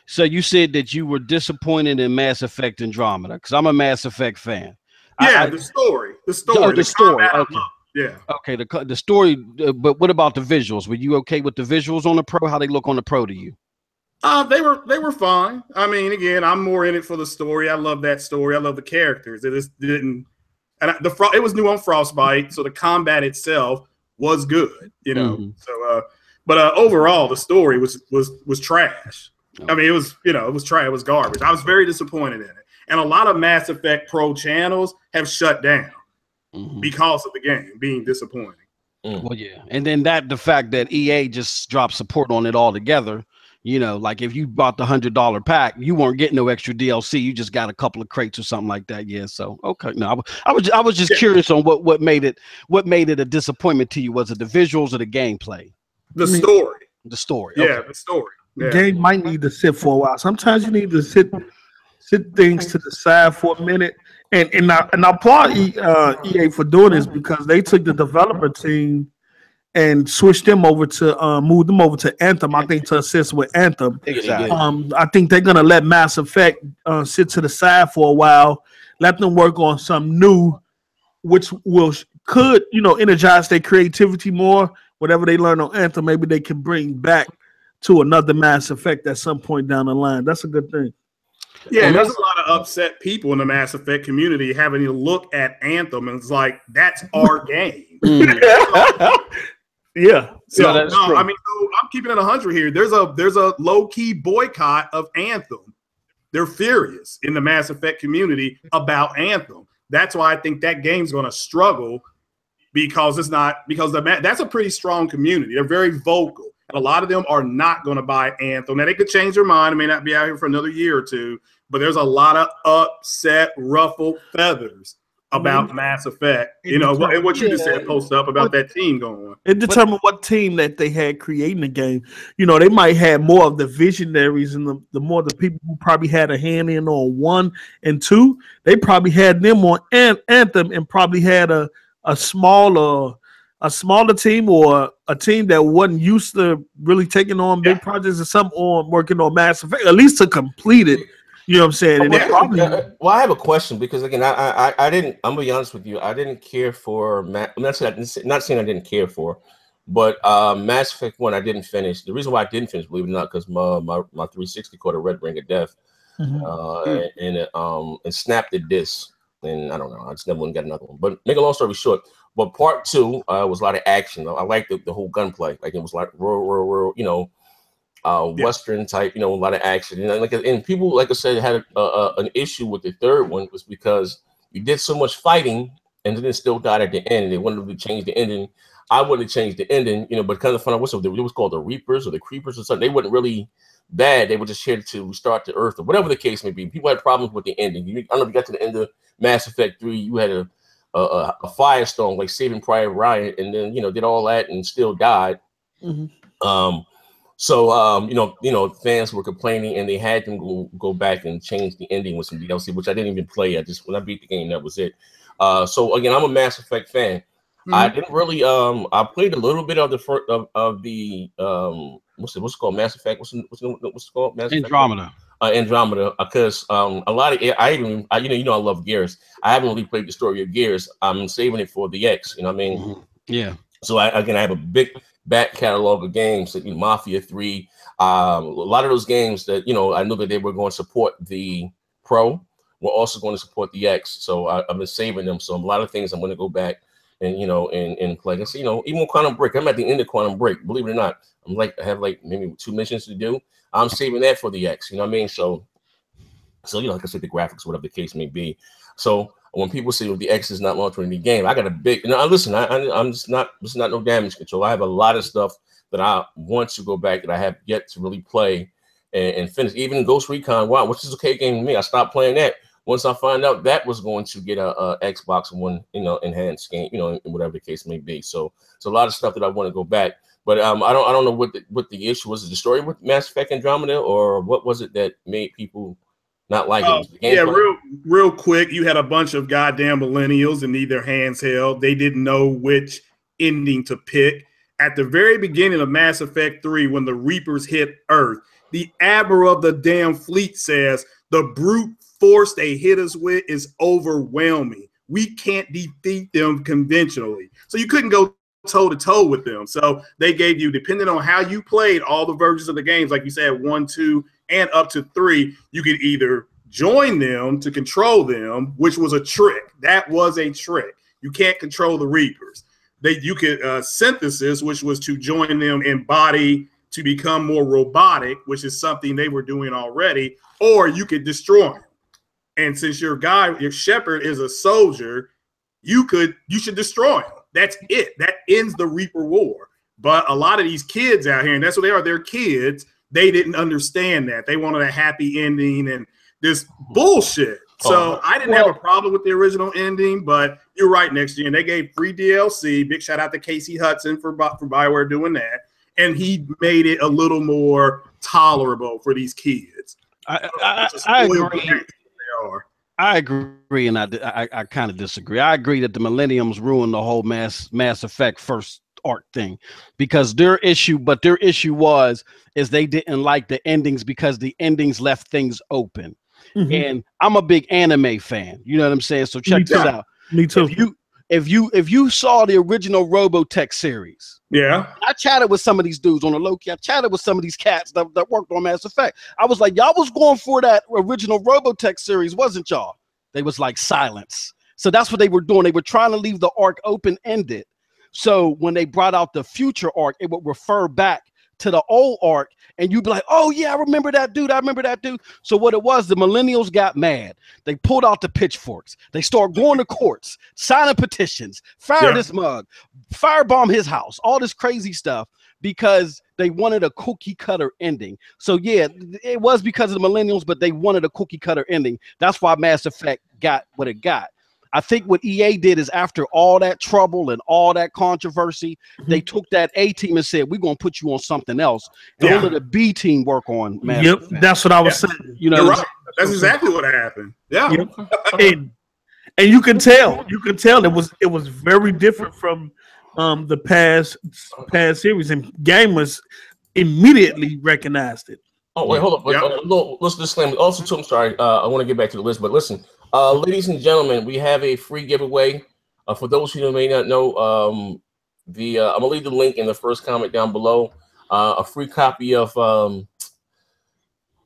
so you said that you were disappointed in Mass Effect Andromeda, because I'm a Mass Effect fan. The story. Okay. Yeah. Okay. The story. But what about the visuals? Were you okay with the visuals on the Pro? How they look on the Pro to you? They were fine. I mean, again, I'm more in it for the story. I love that story. I love the characters. It just didn't. And it was new on Frostbite, so the combat itself was good. So. But overall, the story was trash. I mean, it was trash. It was garbage. I was very disappointed in it. And a lot of Mass Effect Pro channels have shut down because of the game being disappointing. Well, yeah. And then the fact that EA just dropped support on it altogether, like if you bought the $100 pack, you weren't getting no extra DLC. You just got a couple of crates or something like that. Yeah. So, okay. No, I was just curious on what made it a disappointment to you. Was it the visuals or the gameplay? The story. The story. Yeah, the story. The game might need to sit for a while. Sometimes you need to sit things to the side for a minute. And I applaud EA for doing this, because they took the developer team and switched them over to moved them over to Anthem. I think to assist with Anthem. Exactly. I think they're gonna let Mass Effect sit to the side for a while, let them work on something new, which could energize their creativity more. Whatever they learn on Anthem, maybe they can bring back to another Mass Effect at some point down the line. That's a good thing. Yeah, and there's a lot of upset people in the Mass Effect community having to look at Anthem, and it's like, that's our game. Yeah. So I mean, I'm keeping it 100 here. There's a low-key boycott of Anthem. They're furious in the Mass Effect community about Anthem. That's why I think that game's going to struggle, because that's a pretty strong community. They're very vocal. And a lot of them are not going to buy Anthem. Now, they could change their mind. It may not be out here for another year or two, but there's a lot of upset, ruffled feathers about Mass Effect. What you just said, post up about that team going. It determined what team that they had creating the game. They might have more of the visionaries and the more the people who probably had a hand in on 1 and 2. They probably had them on Anthem, and probably had a smaller team, or a team that wasn't used to really taking on big projects, or something, on working on Mass Effect, at least to complete it. You know what I'm saying? And well, I have a question, because again, I didn't. I'm gonna be honest with you. I didn't care for I'm not saying I didn't care for, but Mass Effect 1 I didn't finish. The reason why I didn't finish, believe it or not, because my 360 caught a red ring of death, and snapped the disc. And I don't know. I just never got another one. But make a long story short, part 2 was a lot of action. I liked the whole gunplay. Like, it was like roar, Western type, you know, a lot of action, and people, like I said, had an issue with the third one was because you did so much fighting and then it still got at the end. They wanted to change the ending. I wouldn't have changed the ending, you know, but kind of find out it was called the Reapers or the Creepers or something. They weren't really bad. They were just here to restart the Earth or whatever the case may be. People had problems with the ending. I don't know if you got to the end of Mass Effect 3, you had a firestorm like Saving Private Ryan, and then, you know, did all that and still died. So you know, fans were complaining, and they had them go back and change the ending with some DLC, which I didn't even play. When I beat the game, that was it. So again, I'm a Mass Effect fan. I didn't really I played a little bit of the first of the what's it called, Mass Effect? What's it called? Mass Andromeda. Andromeda, because a lot of I love Gears. I haven't really played the story of Gears. I'm saving it for the X. You know what I mean? Yeah. So I have a big back catalog of games, like Mafia 3. A lot of those games that, you know, I knew that they were going to support the Pro. We're also going to support the X. So I've been saving them. So a lot of things I'm going to go back and, you know, and play. And so, you know, even Quantum Break, I'm at the end of Quantum Break. Believe it or not, I have like maybe 2 missions to do. I'm saving that for the X. You know what I mean? So you know, like I said, the graphics, whatever the case may be. So when people say, well, the X is not launching any game, I got a big. You know, listen, I'm just not. It's not no damage control. I have a lot of stuff that I want to go back that I have yet to really play and finish. Even Ghost Recon, wow, which is okay game to me. I stopped playing that once I find out that was going to get a Xbox One, you know, enhanced game, you know, whatever the case may be. So it's a lot of stuff that I want to go back. But I don't know what the issue was. The story with Mass Effect Andromeda, or what was it that made people not like it? Yeah, real quick. You had a bunch of goddamn millennials and need their hands held. They didn't know which ending to pick. At the very beginning of Mass Effect 3, when the Reapers hit Earth, the admiral of the damn fleet says, the brute force they hit us with is overwhelming. We can't defeat them conventionally. So you couldn't go toe-to-toe with them. So they gave you, depending on how you played all the versions of the games, like you said, 1, 2, and up to 3, you could either join them to control them, which was a trick. That was a trick. You can't control the Reapers. You could synthesis, which was to join them in body to become more robotic, which is something they were doing already, or you could destroy them. And since your Shepard is a soldier, you should destroy him. That's it. That ends the Reaper War. But a lot of these kids out here, and that's what they are, they're kids, they didn't understand that. They wanted a happy ending and this bullshit. So I didn't have a problem with the original ending, but you're right, Next Gen. They gave free DLC. Big shout out to Casey Hudson for BioWare doing that. And he made it a little more tolerable for these kids. I agree. I agree, and I kind of disagree. I agree that the Millenniums ruined the whole Mass Effect first arc thing, because their issue was they didn't like the endings because the endings left things open. And I'm a big anime fan. You know what I'm saying? So check this out. Me too. If you saw the original Robotech series, yeah, I chatted with some of these dudes on the low key. I chatted with some of these cats that worked on Mass Effect. I was like, y'all was going for that original Robotech series, wasn't y'all? They was like, silence. So that's what they were doing. They were trying to leave the arc open-ended. So when they brought out the future arc, it would refer back to the old arc, and you'd be like, oh yeah, I remember that dude. So what it was, the millennials got mad. They pulled out the pitchforks. They started going to courts, signing petitions, fire this mug, firebomb his house, all this crazy stuff, because they wanted a cookie cutter ending. So yeah, it was because of the millennials, but they wanted a cookie cutter ending. That's why Mass Effect got what it got. I think what EA did is, after all that trouble and all that controversy, they took that A team and said, we're going to put you on something else. And let the B team work on Mass Effect. That's what I was saying. You know, right. That's exactly what happened. Yeah. And you can tell it was very different from the past series, and gamers immediately recognized it. Oh, wait, hold up. Let's disclaim. Also, too, I'm sorry. I want to get back to the list, but listen, ladies and gentlemen, we have a free giveaway. For those who may not know, I'm gonna leave the link in the first comment down below. A free copy of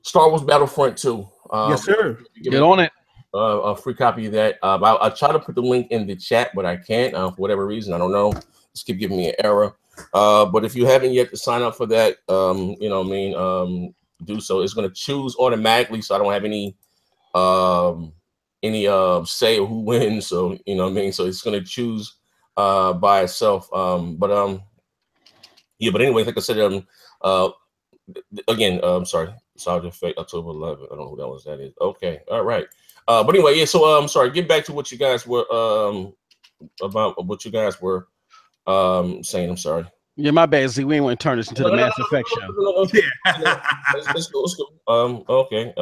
Star Wars Battlefront 2. Yes, sir. Get on it. A free copy of that. I'll try to put the link in the chat, but I can't for whatever reason. I don't know. Just keep giving me an error. But if you haven't yet to sign up for that, you know what I mean, do so. It's going to choose automatically, so I don't have any say who wins. So you know what I mean. So it's going to choose by itself. Yeah. But anyway, like I said, again, sorry, Sergeant Fate, October 11th. I don't know who that is. Okay, all right. But anyway, yeah. So I'm sorry. Get back to what you guys were about what you guys were saying. I'm sorry. Yeah, my bad. See, we ain't want to turn this into the Mass Effect show. Yeah. Let's go. Okay.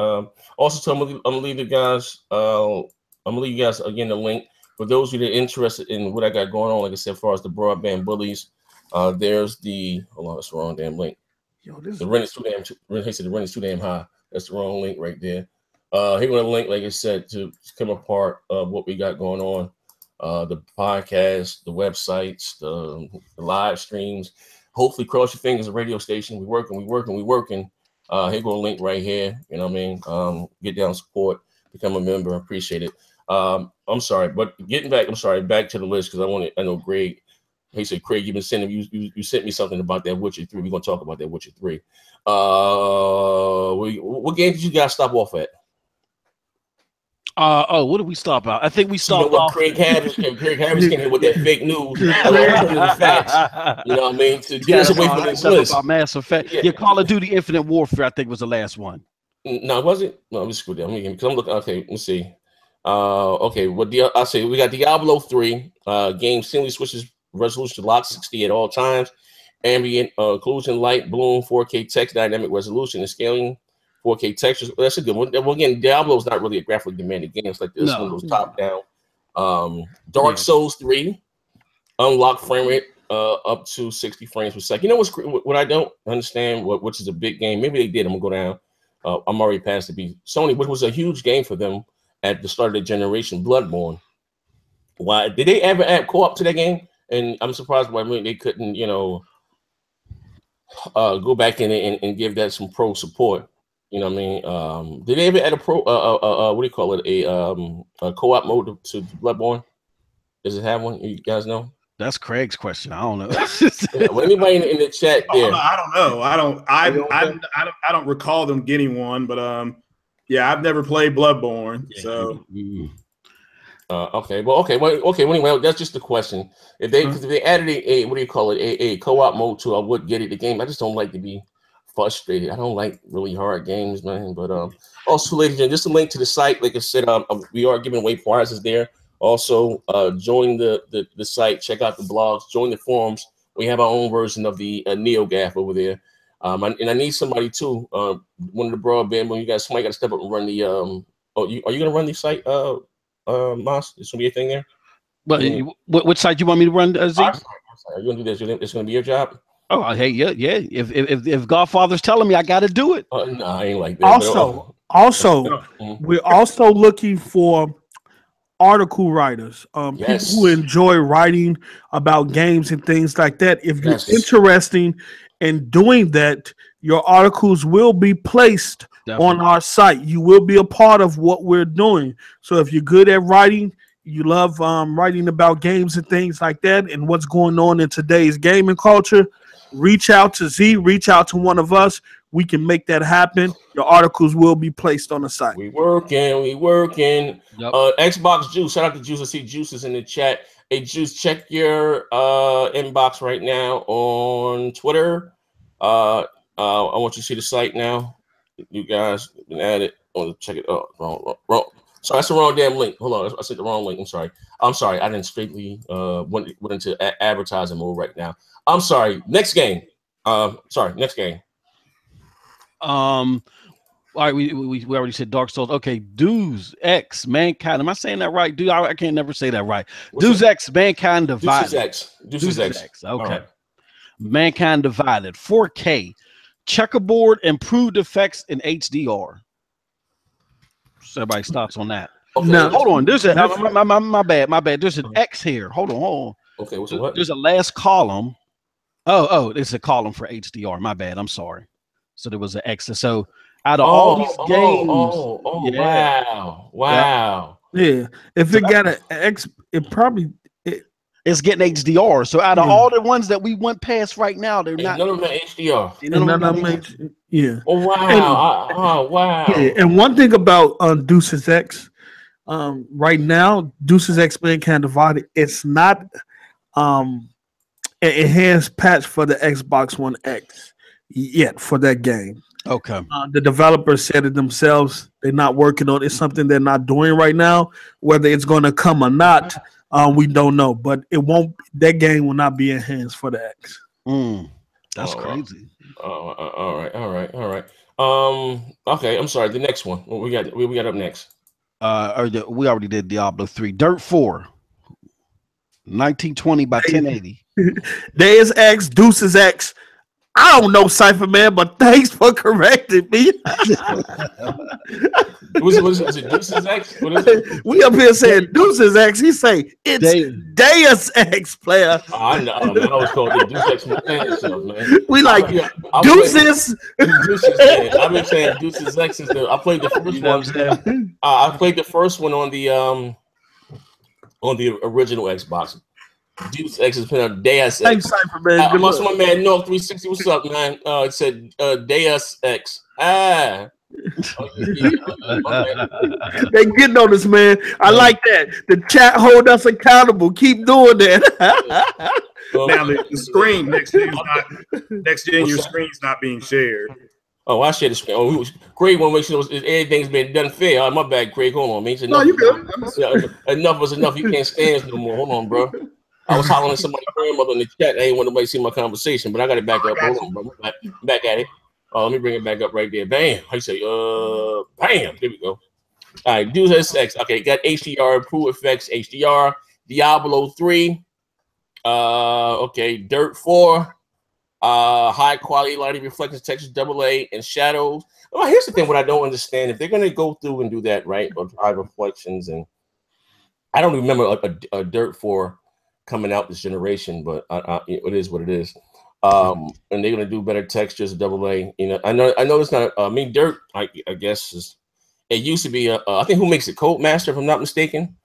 Also, I'm gonna leave you guys. I'm gonna leave you guys again the link for those of you that are interested in what I got going on. Like I said, as far as the broadband bullies, there's the that's the wrong damn link. Yo, this the rent is too damn. The rent is too damn high. That's the wrong link right there. Here we have a link, like I said, to come apart of what we got going on. The podcast, the websites, the live streams. Hopefully, cross your fingers. A radio station. We working. Here go a link right here. You know what I mean? Get down, support, become a member. Appreciate it. I'm sorry, but getting back. I'm sorry, back to the list because I know Greg. He said, Craig, you've been sending you sent me something about that Witcher 3. We're gonna talk about that Witcher 3. What game did you guys stop off at? What did we stop at? I think we stopped off. Craig Harris came here with that fake news. Facts. You know what I mean? To get us away from this list. About Mass Effect. Yeah, Call of Duty Infinite Warfare, I think, was the last one. No, was it? No, let me screw down. Because I'm looking. Okay, let's see. Okay, I'll say we got Diablo 3. Game seamlessly switches resolution to lock 60 at all times. Ambient occlusion, light, bloom, 4K text, dynamic resolution, and scaling. 4K textures. That's a good one. Well, again, Diablo's not really a graphically demanding game. It's like this one goes top down. Dark Souls 3, unlock frame rate up to 60 frames per second. You know what I don't understand, which is a big game. Maybe they did. I'm gonna go down. I'm already past to be Sony, which was a huge game for them at the start of the generation. Bloodborne. Why did they ever add co-op to that game? And I'm surprised why they couldn't, go back in and give that some pro support. You know what I mean? Did they ever add a pro? What do you call it? A co-op mode to Bloodborne? Does it have one? You guys know? That's Craig's question. I don't know. Well, anybody in the chat there? I don't know. I don't recall them getting one, but yeah, I've never played Bloodborne, so. Okay. Well, anyway, that's just the question. If they added a what do you call it? A co-op mode to, I would get it. The game. I just don't like to be frustrated. I don't like really hard games, man. But also, ladies and gentlemen, just a link to the site. Like I said, we are giving away prizes there. Also, join the site, check out the blogs, join the forums. We have our own version of the NeoGAF over there. And I need somebody too. One of the broadband, when you guys, somebody got to step up and run the. Are you gonna run the site? Moss, there's gonna be a thing there. But what site you want me to run? Z? Are you gonna do this? It's gonna be your job. Oh, hey, yeah. If Godfather's telling me I got to do it. No, I ain't like that. Also, we're also looking for article writers, people who enjoy writing about games and things like that. If you're interested in doing that, your articles will be placed on our site. You will be a part of what we're doing. So if you're good at writing, you love writing about games and things like that and what's going on in today's gaming culture, reach out to Z, reach out to one of us. We can make that happen. Your articles will be placed on the site. We working. Yep. Xbox Juice. Shout out to Juice. I see Juice is in the chat. Hey, Juice, check your inbox right now on Twitter. I want you to see the site now. You guys been at it. I want to check it out. Wrong. Sorry, that's the wrong damn link. Hold on, I said the wrong link. I'm sorry. I didn't straightly went into advertising mode right now. I'm sorry. Next game. Next game. All right, we already said Dark Souls. Okay, Deus Ex Mankind. Am I saying that right? Dude, I can't never say that right. Deus Ex Mankind Divided. Deus Ex. Okay. Right. Mankind Divided. 4K. Checkerboard, improved effects in HDR. So everybody stops on that. Okay. Now, hold on. There's a my bad. There's an X here. Hold on. Okay, what's what? There's a last column. Oh, it's a column for HDR. My bad. I'm sorry. So there was an X. So out of all these games, wow. Yeah. If it got an X, it probably It's getting HDR. So out of all the ones that we went past right now, they're not. None of them are HDR. Yeah. Oh wow! Wow. Yeah. And one thing about Deuces X, right now, Deuces X-Men Can't Divide. It's not an enhanced patch for the Xbox One X yet for that game. Okay. The developers said it themselves. They're not working on it. It's something they're not doing right now. Whether it's going to come or not, we don't know. But it won't. That game will not be enhanced for the X. That's crazy. All right. Okay. I'm sorry. The next one. What we got up next? We already did Diablo 3. Dirt 4. 1920 by 1080. Deus Ex, Deuces X. I don't know, Cypher Man, but thanks for correcting me. What is it? Deuces X? What is it? We up here saying Deuces X. He say it's Deus Ex, player. I know, man. I was called the Deuces X, man. We like Deuces. Deuces, man. I've been saying Deuces X since I played the first one. I played the first one on the original Xbox. Deuce X has been on Deus Ex. Thanks, Cypher Man. I'm also my man North 360. What's up, man? It said Deus Ex. They getting on this, man. I like that. The chat hold us accountable. Keep doing that. Now the screen next gen, your screen's not being shared. Oh, I share the screen. Oh, Craig want to make sure everything's been done fair. Oh, my bad, Craig. Hold on, man. No, you good. Enough was enough. You can't stand us no more. Hold on, bro. I was hollering at somebody's grandmother in the chat. I ain't want nobody to see my conversation, but I got it back up. Hold on, bro. Back at it. Let me bring it back up right there. Bam. How you say? Bam. There we go. All right. Deus Ex. Okay. Got HDR, improved effects, HDR. Diablo 3. Okay. Dirt 4. High quality lighting, reflections, textures, AA, and shadows. Well, here's the thing. What I don't understand, if they're going to go through and do that, right? Or high reflections, and I don't remember a Dirt 4 coming out this generation, but it is what it is. And they're gonna do better textures, AA. You know, I know it's not. I mean, Dirt. I guess it used to be. I think who makes it? Codemaster, if I'm not mistaken,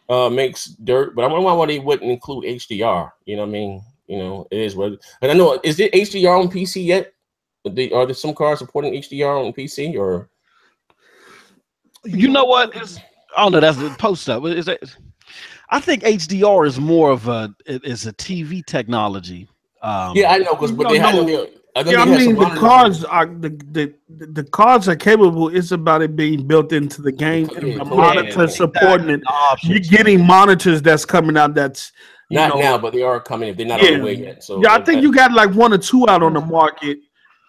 makes Dirt. But I wonder why they wouldn't include HDR. You know what I mean? You know, it is what. And I know, is it HDR on PC yet? Are there some cards supporting HDR on PC or? You know what? I don't know. That's the post up. Is that? I think HDR is more of a TV technology. Yeah, I know, because but they have. I mean, the cards are capable. It's about it being built into the game. And the monitor supporting it. You're getting monitors that's coming out. That's not now, but they are coming. If they're not on the way yet. So yeah, I think you got like 1 or 2 out on the market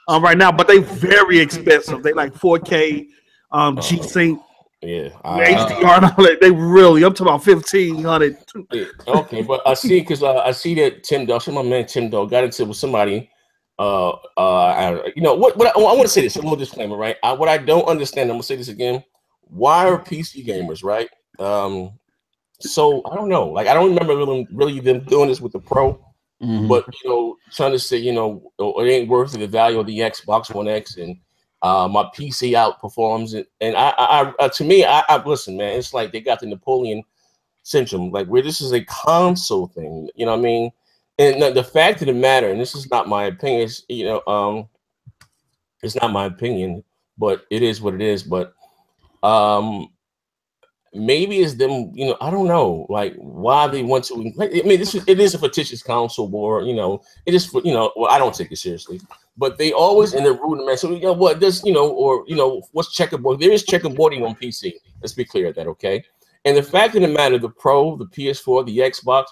right now, but they very expensive. They like 4K G-Sync. Yeah, HDR and all that. They really, I'm talking about 1,500. Yeah, okay, but I see I see that Tim Dog, my man Tim Dog, got into with somebody. You know what? I want to say this. A little disclaimer, right? What I don't understand. I'm gonna say this again. Why are PC gamers, right? So I don't know. Like I don't remember really them doing this with the Pro, but you know, trying to say, you know, it ain't worth the value of the Xbox One X and. My PC outperforms it, and to me, listen, man. It's like they got the Napoleon syndrome, like where this is a console thing. You know what I mean? And the fact of the matter, and this is not my opinion. It's, you know, it's not my opinion, but it is what it is. But maybe it's them. You know, I don't know, like why they want to. I mean, it is a fictitious console war. You know, it is. You know, well, I don't take it seriously. But they always in the rudiment. So you know what? This, you know, or you know, what's checkerboard? There is checkerboarding on PC. Let's be clear of that, okay? And the fact of the matter, the Pro, the PS4, the Xbox,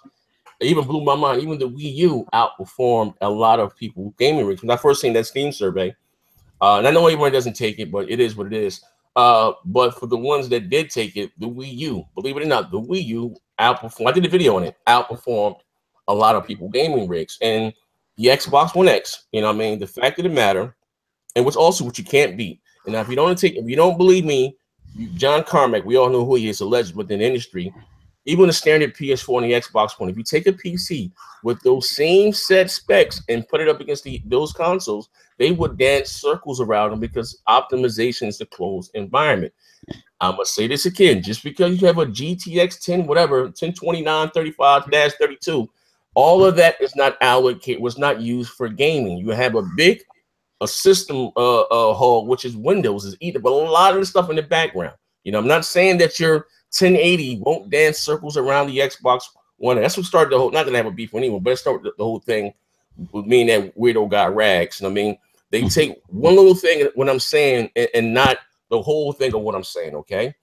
it even blew my mind. Even the Wii U outperformed a lot of people gaming rigs. When I first seen that Steam survey, and I know everyone doesn't take it, but it is what it is. But for the ones that did take it, the Wii U, believe it or not, the Wii U outperformed. I did a video on it. Outperformed a lot of people gaming rigs and. The Xbox One X, you know what I mean? The fact of the matter, and what's also what you can't beat. And now if you don't believe me, John Carmack, we all know who he is, a legend within the industry. Even the standard PS4 and the Xbox One, if you take a PC with those same set specs and put it up against those consoles, they would dance circles around them because optimization is a closed environment. I'm gonna say this again, just because you have a GTX 10, whatever, 1029, 35-32, all of that is not allocated, was not used for gaming. You have a system hall, which is Windows, is either, but a lot of the stuff in the background. You know, I'm not saying that your 1080 won't dance circles around the Xbox One. That's what started the whole, not that I have a beef with anyone, but it started the whole thing with me and that weirdo guy Rags. You know what I mean? They take one little thing, what I'm saying, and not the whole thing of what I'm saying, okay?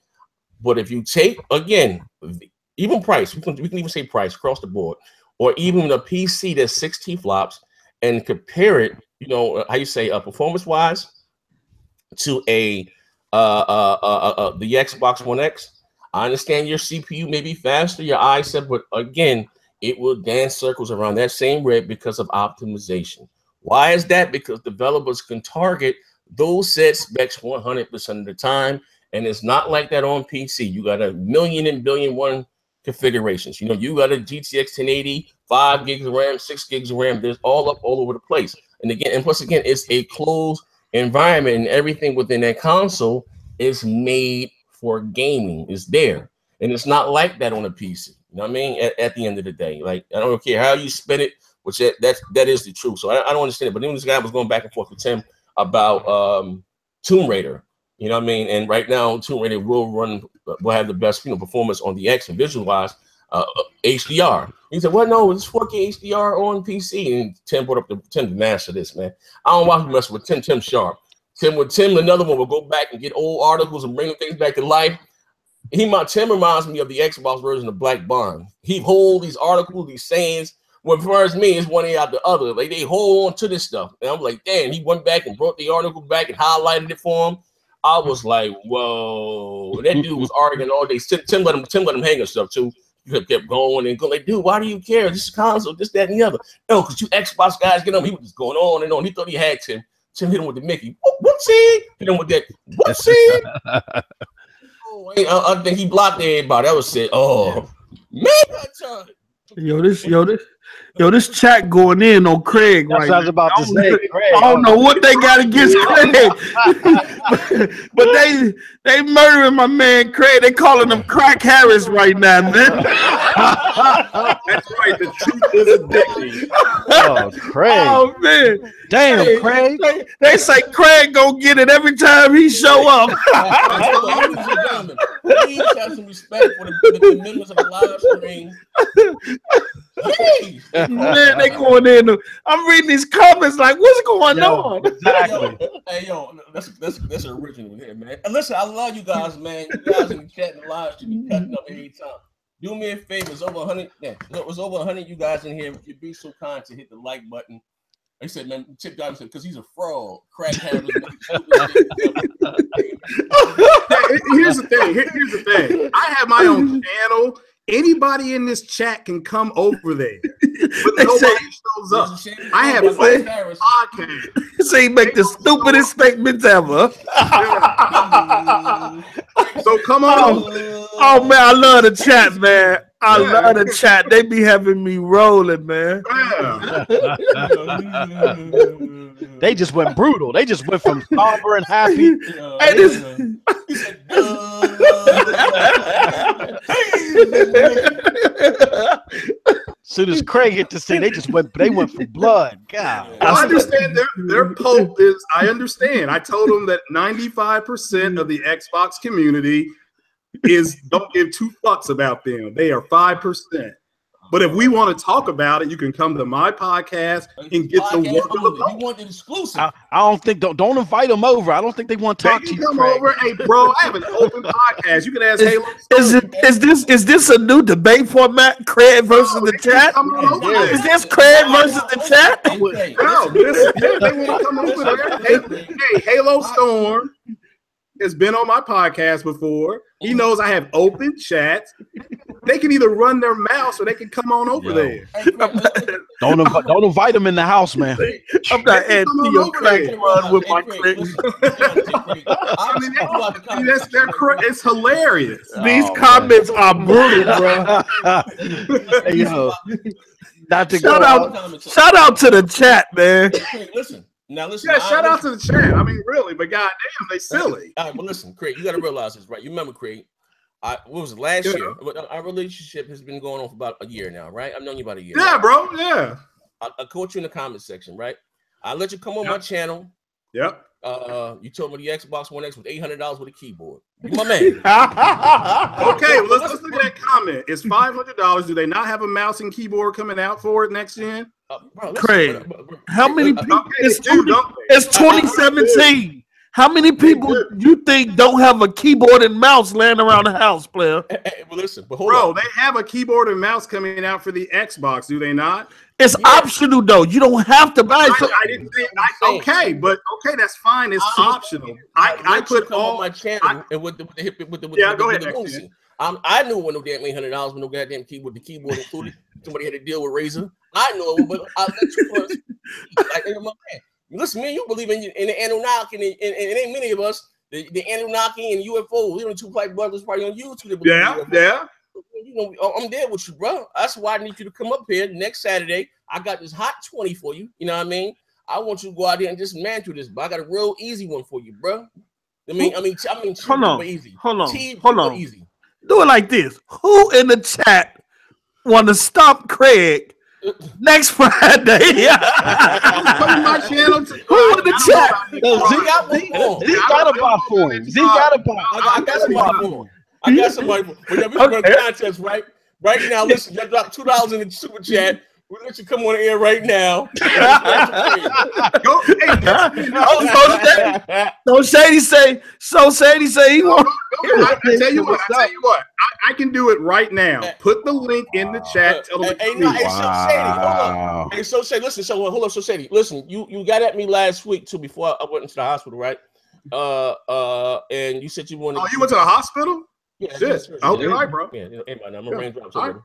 But if you take, again, even price, we can even say price across the board, or even a PC that's 60 flops, and compare it, you know, how you say, performance-wise, to the Xbox One X. I understand your CPU may be faster, your i7, but again, it will dance circles around that same rig because of optimization. Why is that? Because developers can target those set specs 100% of the time, and it's not like that on PC. You got a million and billion one configurations. You know, you got a GTX 1080, 5 gigs of RAM, 6 gigs of RAM. There's all over the place. And again, and plus again, it's a closed environment, and everything within that console is made for gaming. Is there, and it's not like that on a PC. You know what I mean? At the end of the day, like, I don't care how you spin it, which that is the truth. So I don't understand it. But then this guy was going back and forth with Tim about Tomb Raider. You know what I mean? And right now, Tomb Raider will have the best, you know, performance on the X and visual-wise, HDR. He said, "Well, no, it's 4K HDR on PC." And Tim brought up Tim to master this, man. I don't want to mess with Tim. Tim Sharp. Tim, another one will go back and get old articles and bring things back to life. Tim reminds me of the Xbox version of Black Bond. He holds these articles, these sayings. Well, for me, it's one out the other. Like, they hold on to this stuff. And I'm like, damn, he went back and brought the article back and highlighted it for him. I was like, whoa. That dude was arguing all day. Tim let him hang himself too. He kept going and going, like, dude, why do you care? This is console, this, that, and the other. No, because you Xbox guys get on. He was just going on and on. He thought he had Tim. Tim hit him with the Mickey. Whoopsie. Hit him with that. Whoopsie. I think he blocked everybody. That was it. Oh, man. This chat going in on Craig. That's what I was about to say. Craig. I don't know what they got against Craig, but they murdering my man Craig. They calling him Crack Harris right now, man. That's right. The truth is addicting. Oh, Craig. Oh man. Damn, Craig. They say Craig gonna get it every time he show up. Please have some respect for the members of the live stream. Hey, man, they going in. I'm reading these comments like, what's going on? Exactly. Yo, that's original here, man. And listen, I love you guys, man. You guys in the chat and the live stream, be cutting up every time. Do me a favor. It's over 100. Yeah, it was over 100 you guys in here. If you'd be so kind to hit the like button. Like I said, man, Chip Johnson said, because he's a fraud. Crack Harris. Here's the thing. I have my own channel. Anybody in this chat can come over there, but nobody shows up. I have a podcast. So you make the stupidest statements ever. So come on. Oh man, I love the chat, man. I love the chat. They be having me rolling, man. They just went brutal. They just went from somber and happy. Soon as Craig hit the scene, they went for blood. God. I understand their pope is. I understand. I told them that 95% of the Xbox community don't give two fucks about them. They are 5%. But if we want to talk about it, you can come to my podcast and get the work of the You want the exclusive. I don't think don't invite them over. I don't think they want to talk to you. Come Craig. over, hey bro. I have an open podcast. You can ask Halo. Is this a new debate format? Craig versus the chat? Is this Craig versus the chat? No, they want to come over there. Hey, Halo Storm has been on my podcast before. He knows I have open chats. They can either run their mouths or they can come on over there. Don't invite them in the house, man. I'm not adding to your crack run with my clicks. It's hilarious. These comments are brutal, bro. Hey, yo, shout out to the chat, man. Listen, Now listen. Yeah, shout out to the chat. I mean, really, but goddamn, they silly. All right, well, listen, Craig, you got to realize this, right? You remember, Craig? What was it, last year? Our relationship has been going on for about a year now, right? I've known you about a year. Yeah, right? bro. Yeah. I caught you in the comment section, right? I let you come on my channel. Yep. You told me the Xbox One X was $800 with a keyboard. You my man. Okay, well, let's look at that comment. It's $500. Do they not have a mouse and keyboard coming out for it next gen? Bro, Craig, how many people? It's 2017. How many people you think don't have a keyboard and mouse laying around the house, player? Hey, well, listen, but hold on. They have a keyboard and mouse coming out for the Xbox, do they not? It's optional, though. You don't have to buy it. I didn't think. Okay, that's fine. It's optional. I put all my channel and with the go ahead. I knew it wasn't no damn $800 with no goddamn keyboard. The keyboard included. Somebody had to deal with Razer. I know it, but I let you first. Like, my man. Listen, man, you believe in the Anunnaki, and it ain't many of us. The Anunnaki and UFO. We only two black brothers probably on YouTube. Yeah. You know, I'm there with you, bro. That's why I need you to come up here next Saturday. I got this hot 20 for you. You know what I mean? I want you to go out there and just mantle this, but I got a real easy one for you, bro. I mean, hold on, easy. Hold on. Easy. Do it like this. Who in the chat want to stop Craig next Friday? Come to my channel. Who in the chat? Z got a buy for him. Z got a buy. I got somebody for him. I got somebody for him. We're going to contest right now. Listen, you drop $2 in the super chat. We'll let you come on the air right now. So Shady say he won't. I tell you what. I can do it right now. Put the link in the chat. Tell them Hey, so Shady, listen. So hold on, so Shady, listen. You got at me last week too before I went into the hospital, right? And you said you wanted. Oh, you went to the hospital? Yeah. I hope you're all right, bro. Yeah, I'm a raindrop.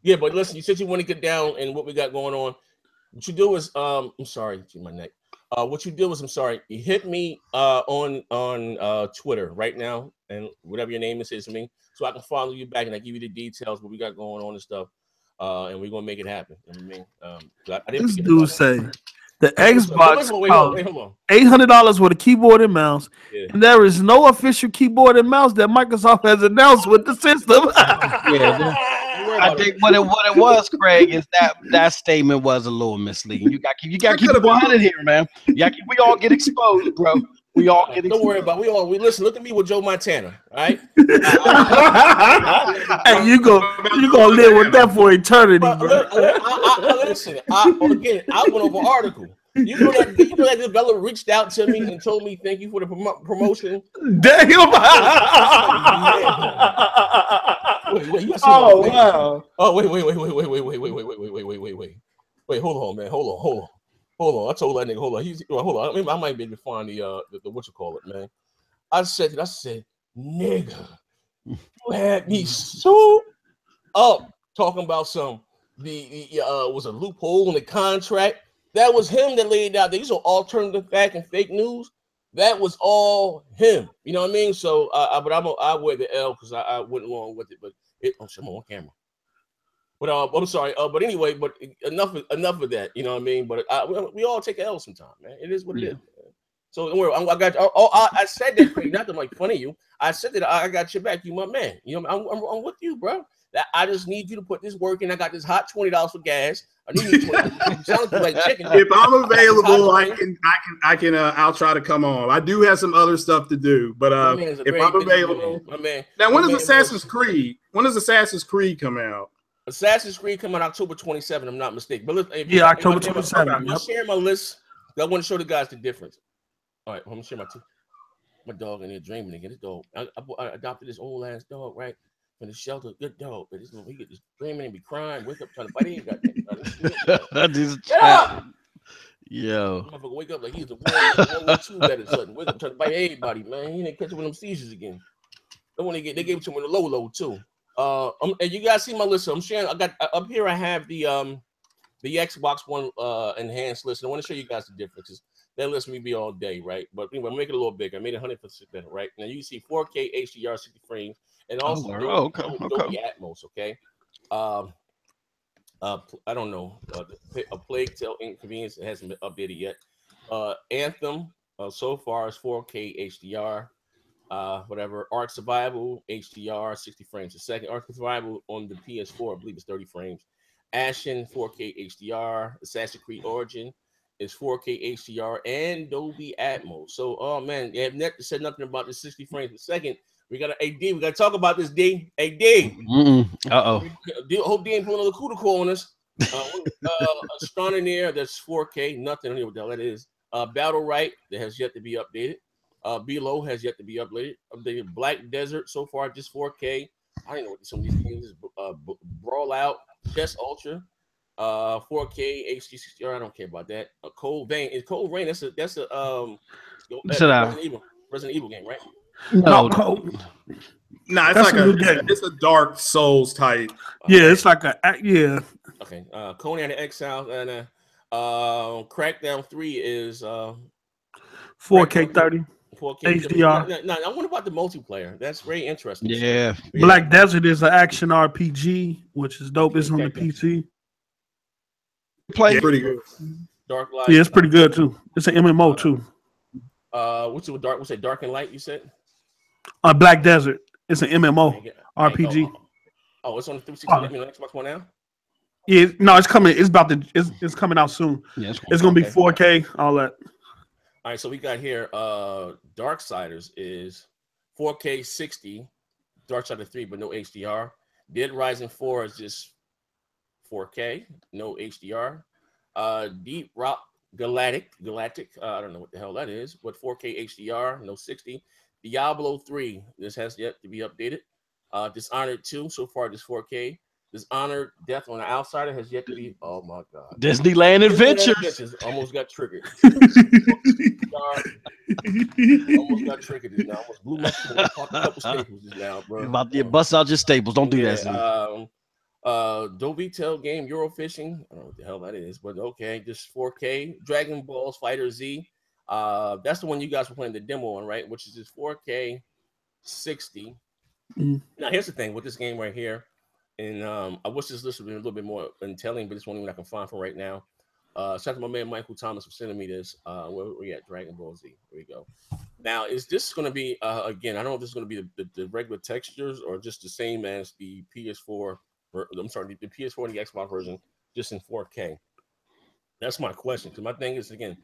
Yeah, but listen, you said you want to get down and what we got going on. What you do is, I'm sorry, my neck. What you do is, I'm sorry, you hit me on Twitter right now, and whatever your name is to me, so I can follow you back and I give you the details what we got going on and stuff, and we're gonna make it happen. You know what I mean? This dude say the Xbox $800 with a keyboard and mouse, and there is no official keyboard and mouse that Microsoft has announced with the system. I think what it was, Craig, is that statement was a little misleading. You got to keep it 100 here, man. We all get exposed, bro. We all get exposed. Don't worry about it. We listen. Look at me with Joe Montana, all right? And you gonna live with that for eternity, bro. Listen, I went over an article. You know that developer reached out to me and told me thank you for the promotion. Damn. Wow. Oh, wait. Wait, hold on, man. Hold on. I told that nigga, hold on. I might be able to find the what you call it, man. I said, nigga, you had me so up talking about was a loophole in the contract. That was him that laid out. These are alternative fact and fake news. That was all him. You know what I mean? So, but I wear the L because I went along with it. But I'm on camera. But I'm sorry. But anyway, but enough of that. You know what I mean? But we all take an L sometime, man. It is what it is. Man. So don't worry. I got. I said that, Craig, not to make fun of you. I said that I got your back. You my man. You know, I'm with you, bro. I just need you to put this work in. I got this hot $20 for gas. I need $20. Sounds like chicken. If I'm available, I'll try to come on. I do have some other stuff to do, but if I'm available, my man. Now, when does Assassin's Creed? When does Assassin's Creed come out? Assassin's Creed come out October 27th. I'm not mistaken. But October 27th. I'm sharing my list. I want to show the guys the difference. All right, I'm gonna share my dog in there dreaming again. This dog, I adopted this old ass dog, right? From the shelter, good dog, but he get this dreaming and be crying, wake up trying to fight. He ain't got that. Get up! Yo, motherfucker, wake up like he's the World War II vet or something. Wake up trying to bite everybody, man. He didn't catch up with them seizures again. Then when they gave it to him in the low too. And you guys see my list. So I'm sharing. I got up here. I have the Xbox One enhanced list. And I want to show you guys the differences. That lets me be all day, right? But anyway, I'm making it a little bigger. I made it 100% better, right? Now you see 4K HDR 60 frames. And also Dolby Atmos, okay? I don't know, a Plague Tale Inconvenience. It hasn't been updated yet. Anthem so far is 4K HDR. Whatever. Ark Survival HDR 60 frames a second. Ark Survival on the PS4, I believe, is 30 frames. Ashen 4K HDR. Assassin's Creed Origin is 4K HDR and Dolby Atmos. So, oh man, they have never said nothing about the 60 frames per second. We got a D. We got to talk about this, D. Hey, D. Hope D ain't pulling another Kudako on us. Astronomer, that's 4K. Nothing. I don't know what the hell that is. Battle Right, that has yet to be updated. Below has yet to be updated. Black Desert, so far, just 4K. I don't know what some of these games is. Brawl Out, Chess Ultra, 4K HD 60. I don't care about that. Cold Vein. Is Cold Rain? That's a Resident Evil game, right? No, it's a Dark Souls type. Yeah, it's like yeah. Okay. Conan the Exile and Crackdown 3 is 4K 30. 4K HDR. No, I wonder about the multiplayer. That's very interesting. Yeah. Black Desert is an action RPG, which is dope. It's on the PC. Play pretty good. Dark Light. Yeah, it's pretty good too. It's an MMO too. What's it with Dark? What's it? Dark and Light? You said. Black Desert. It's an MMO RPG. It's on the 360. On Xbox One now. Yeah, no, it's coming. It's coming out soon. Yeah, it's gonna be 4K. All that. All right, so we got here. Darksiders is 4K 60. Darksiders 3, but no HDR. Dead Rising 4 is just 4K, no HDR. Deep Rock Galactic. I don't know what the hell that is, but 4K HDR, no 60. Diablo 3. This has yet to be updated. Dishonored 2, so far just 4K. Dishonored Death on the Outsider has yet to be. Oh my God! Disneyland Adventures almost got triggered. Almost got triggered just now. Almost blew my couple staples just now, bro. About to bust out your staples. Don't do that. Dovitel game Eurofishing. I don't know what the hell that is, but okay, just 4K. Dragon Balls Fighter Z. That's the one you guys were playing the demo on, right? Which is just 4K 60. Now here's the thing with this game right here. And I wish this list would be a little bit more telling, but it's one I can find for right now. Shout out to my man Michael Thomas for sending me this. Where we at? Dragon Ball Z. Here we go. Now, is this going to be again? I don't know if this is going to be the regular textures or just the same as the PS4. I'm sorry, the PS4 and the Xbox version, just in 4K. That's my question. Because my thing is again,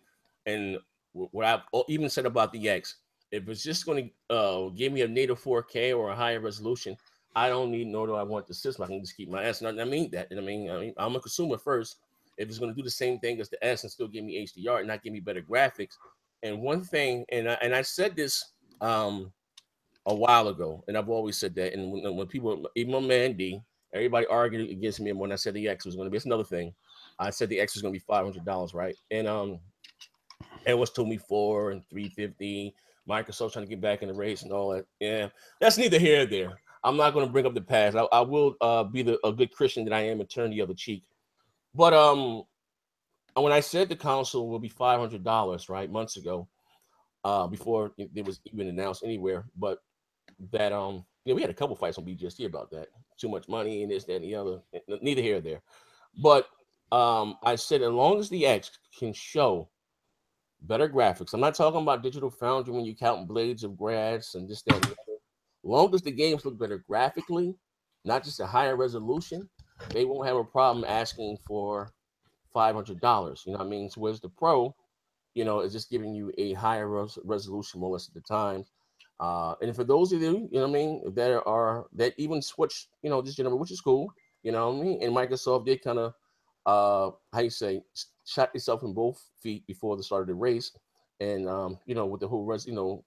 and what I've even said about the X, if it's just going to give me a native 4K or a higher resolution, I don't need nor do I want the system. I can just keep my S. And I mean that. I mean, I'm a consumer first. If it's going to do the same thing as the S and still give me HDR and not give me better graphics. And one thing, and I said this a while ago, and I've always said that. And when people, even my man D, everybody argued against me when I said the X was going to be. It's another thing. I said the X was going to be $500, right? And everyone's told me $400 and $350. Microsoft trying to get back in the race and all that. Yeah, that's neither here nor there. I'm not going to bring up the past. I will be a good Christian that I am and turn the other cheek. But when I said the console will be $500, right, months ago, before it was even announced anywhere, but that we had a couple fights on BGST about that. Too much money and this, that, and the other. Neither here nor there. But I said as long as the X can show better graphics, I'm not talking about Digital Foundry when you count blades of grass and this, that, and the other. Long as the games look better graphically, not just a higher resolution, they won't have a problem asking for $500. You know what I mean? So whereas the Pro, is just giving you a higher resolution most of the time. And for those of you, you know what I mean, that even switch, this generation, which is cool, you know what I mean? And Microsoft did kind of, shot itself in both feet before the start of the race. And, with the whole,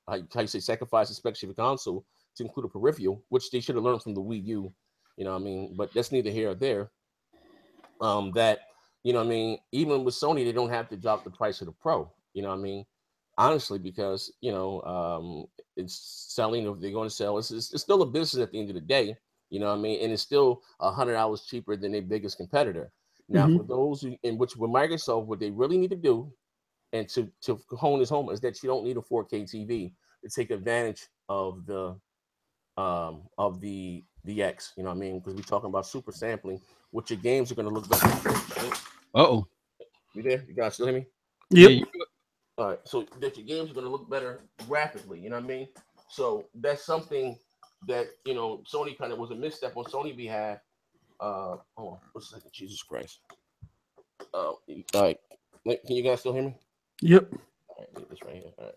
how you say sacrifice, especially for console, to include a peripheral, which they should have learned from the Wii U, you know what I mean? But that's neither here or there. That, you know what I mean? Even with Sony, they don't have to drop the price of the Pro, you know what I mean? Honestly, because, it's selling, if they're going to sell, it's still a business at the end of the day, you know what I mean? And it's still $100 cheaper than their biggest competitor. Now, for those in which with Microsoft, what they really need to do, and to hone this home, is that you don't need a 4K TV to take advantage of the DX. You know what I mean? Because we're talking about super sampling, which your games are going to look better. Uh-oh. You there? You guys still hear me? Yep. Yeah, All right. So that your games are going to look better graphically. You know what I mean? So that's something that, you know, Sony kind of was a misstep on Sony behalf. Hold on. What's a second? Jesus Christ. All right. Can you guys still hear me? Yep. All right. Get this right here. All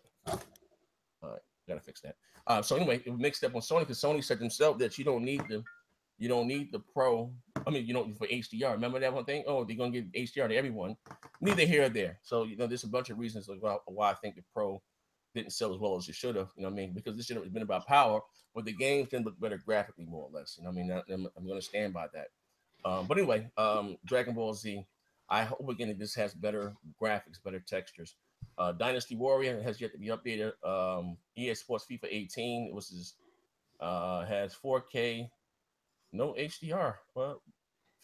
right. Gotta fix that. So anyway, it was a mixed up on Sony because Sony said themselves that you don't need the Pro. I mean, you don't for HDR. Remember that one thing? Oh, they're gonna give HDR to everyone. Neither here or there. So you know, there's a bunch of reasons about why I think the Pro didn't sell as well as it should have. You know what I mean? Because this should have been about power, but the games didn't look better graphically, more or less. You know what I mean? I'm gonna stand by that. But anyway, Dragon Ball Z. I hope again that this has better graphics, better textures. Dynasty Warrior has yet to be updated. EA Sports FIFA 18. It was has 4K, no HDR. Well,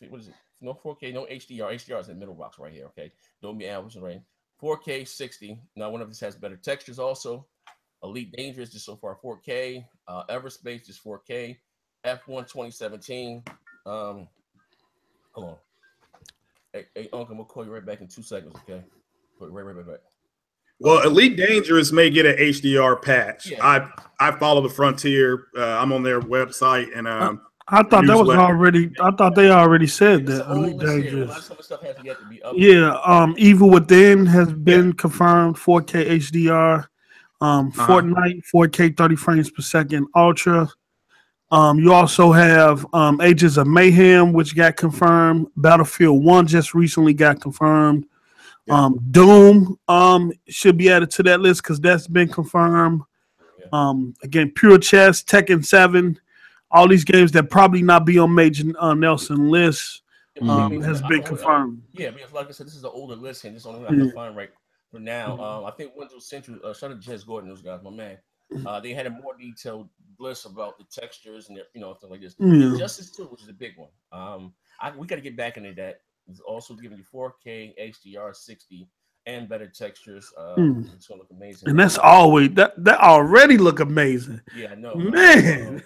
what is it? No 4K, no HDR. HDR is in the middle box right here. Okay, don't be average, right? 4K 60. Now one of this has better textures also. Elite Dangerous just so far 4K. Everspace just 4K. F1 2017. Hold on. Hey, Uncle, we'll call you right back in 2 seconds. Okay, right back. Well, Elite Dangerous may get an HDR patch. Yeah. I follow the Frontier. I'm on their website, and I thought that was already. I thought they already said that Elite Dangerous. Some stuff has yet to be updated. Yeah. Evil Within has been confirmed. 4K HDR. Fortnite 4K 30 frames per second Ultra. You also have Ages of Mayhem, which got confirmed. Battlefield 1 just recently got confirmed. Doom should be added to that list because that's been confirmed. Again, Pure Chess, Tekken 7, all these games that probably not be on Major Nelson list has been confirmed. Yeah, because like I said, this is an older list, and this is only what I can find right for now. I think Windows Central, shout out to Jez Gordon, those guys, my man. They had a more detailed list about the textures and stuff like this. Justice 2, which is a big one. We got to get back into that. It's also giving you 4K, HDR, 60, and better textures. It's gonna look amazing. And that's always that already look amazing. Yeah, I know. Man.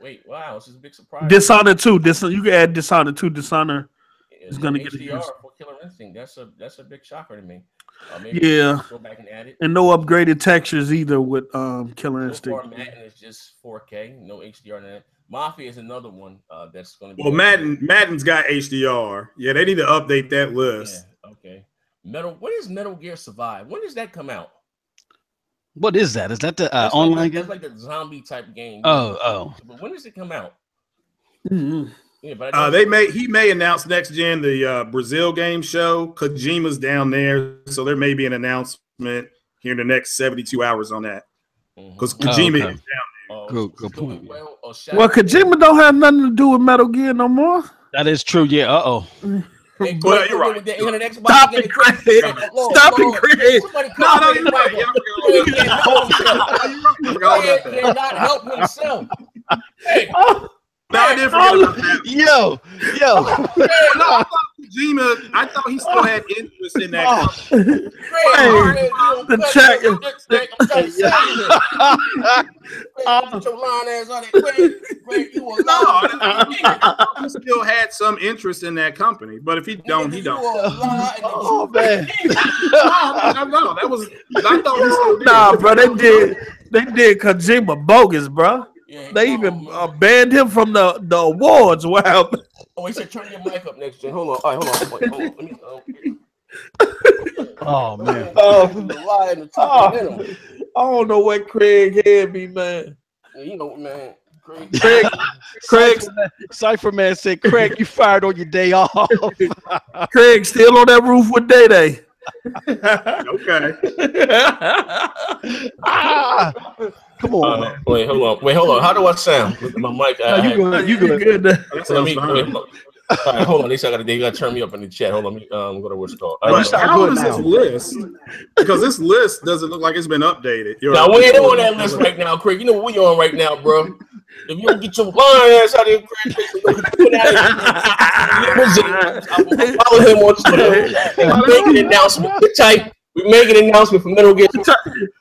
Wait, wow, this is a big surprise. Dishonored 2. You can add Dishonored 2. Dishonored is gonna get HDR for Killer Instinct. That's a big shocker to me. Maybe go back and add it. And no upgraded textures either with Killer Instinct. So far, Madden is just 4K, no HDR in that. Mafia is another one that's going to be. Well, Madden's got HDR. Yeah, they need to update that list. Yeah, okay. When is Metal Gear Survive? When does that come out? What is that? Is that the online game? That's like the zombie type game. Oh. But when does it come out? Yeah, but he may announce next gen the Brazil game show. Kojima's down there, so there may be an announcement here in the next 72 hours on that. Because Kojima is down there. Good point. Well, Kojima don't have nothing to do with Metal Gear no more. That is true. Yeah. But you're right. Stop it, Craig. Stop it, Craig. No, you're right. He cannot help himself. No, I didn't forget about that. Yo. Kojima, I thought he still had interest in that. The check. He still had some interest in that company, but if he don't, he don't. Oh man. No, that was. I thought he still did. Nah, bro, they did Kojima bogus, bro. Yeah, they even banned him from the awards. Wow. Oh, he said turn your mic up next gen. Hold on. All right, hold on. Wait, hold on. Let me, oh man. I don't know what Craig had me, man. You know, man. Craig Cypher Man said, Craig, you fired on your day off. Craig still on that roof with Day. Okay. Come on, man. Wait, hold on. How do I sound? With my mic. You good. All right, hold on. They got to turn me up in the chat. Hold on. Go to what's called. How is this list? Because this list doesn't look like it's been updated. Now, we ain't on that list right now, Craig. You know what we on right now, bro. If you don't get your lying ass out of here, Craig, I will follow him on Twitter and make an announcement. Type We make an announcement for Metal Gear.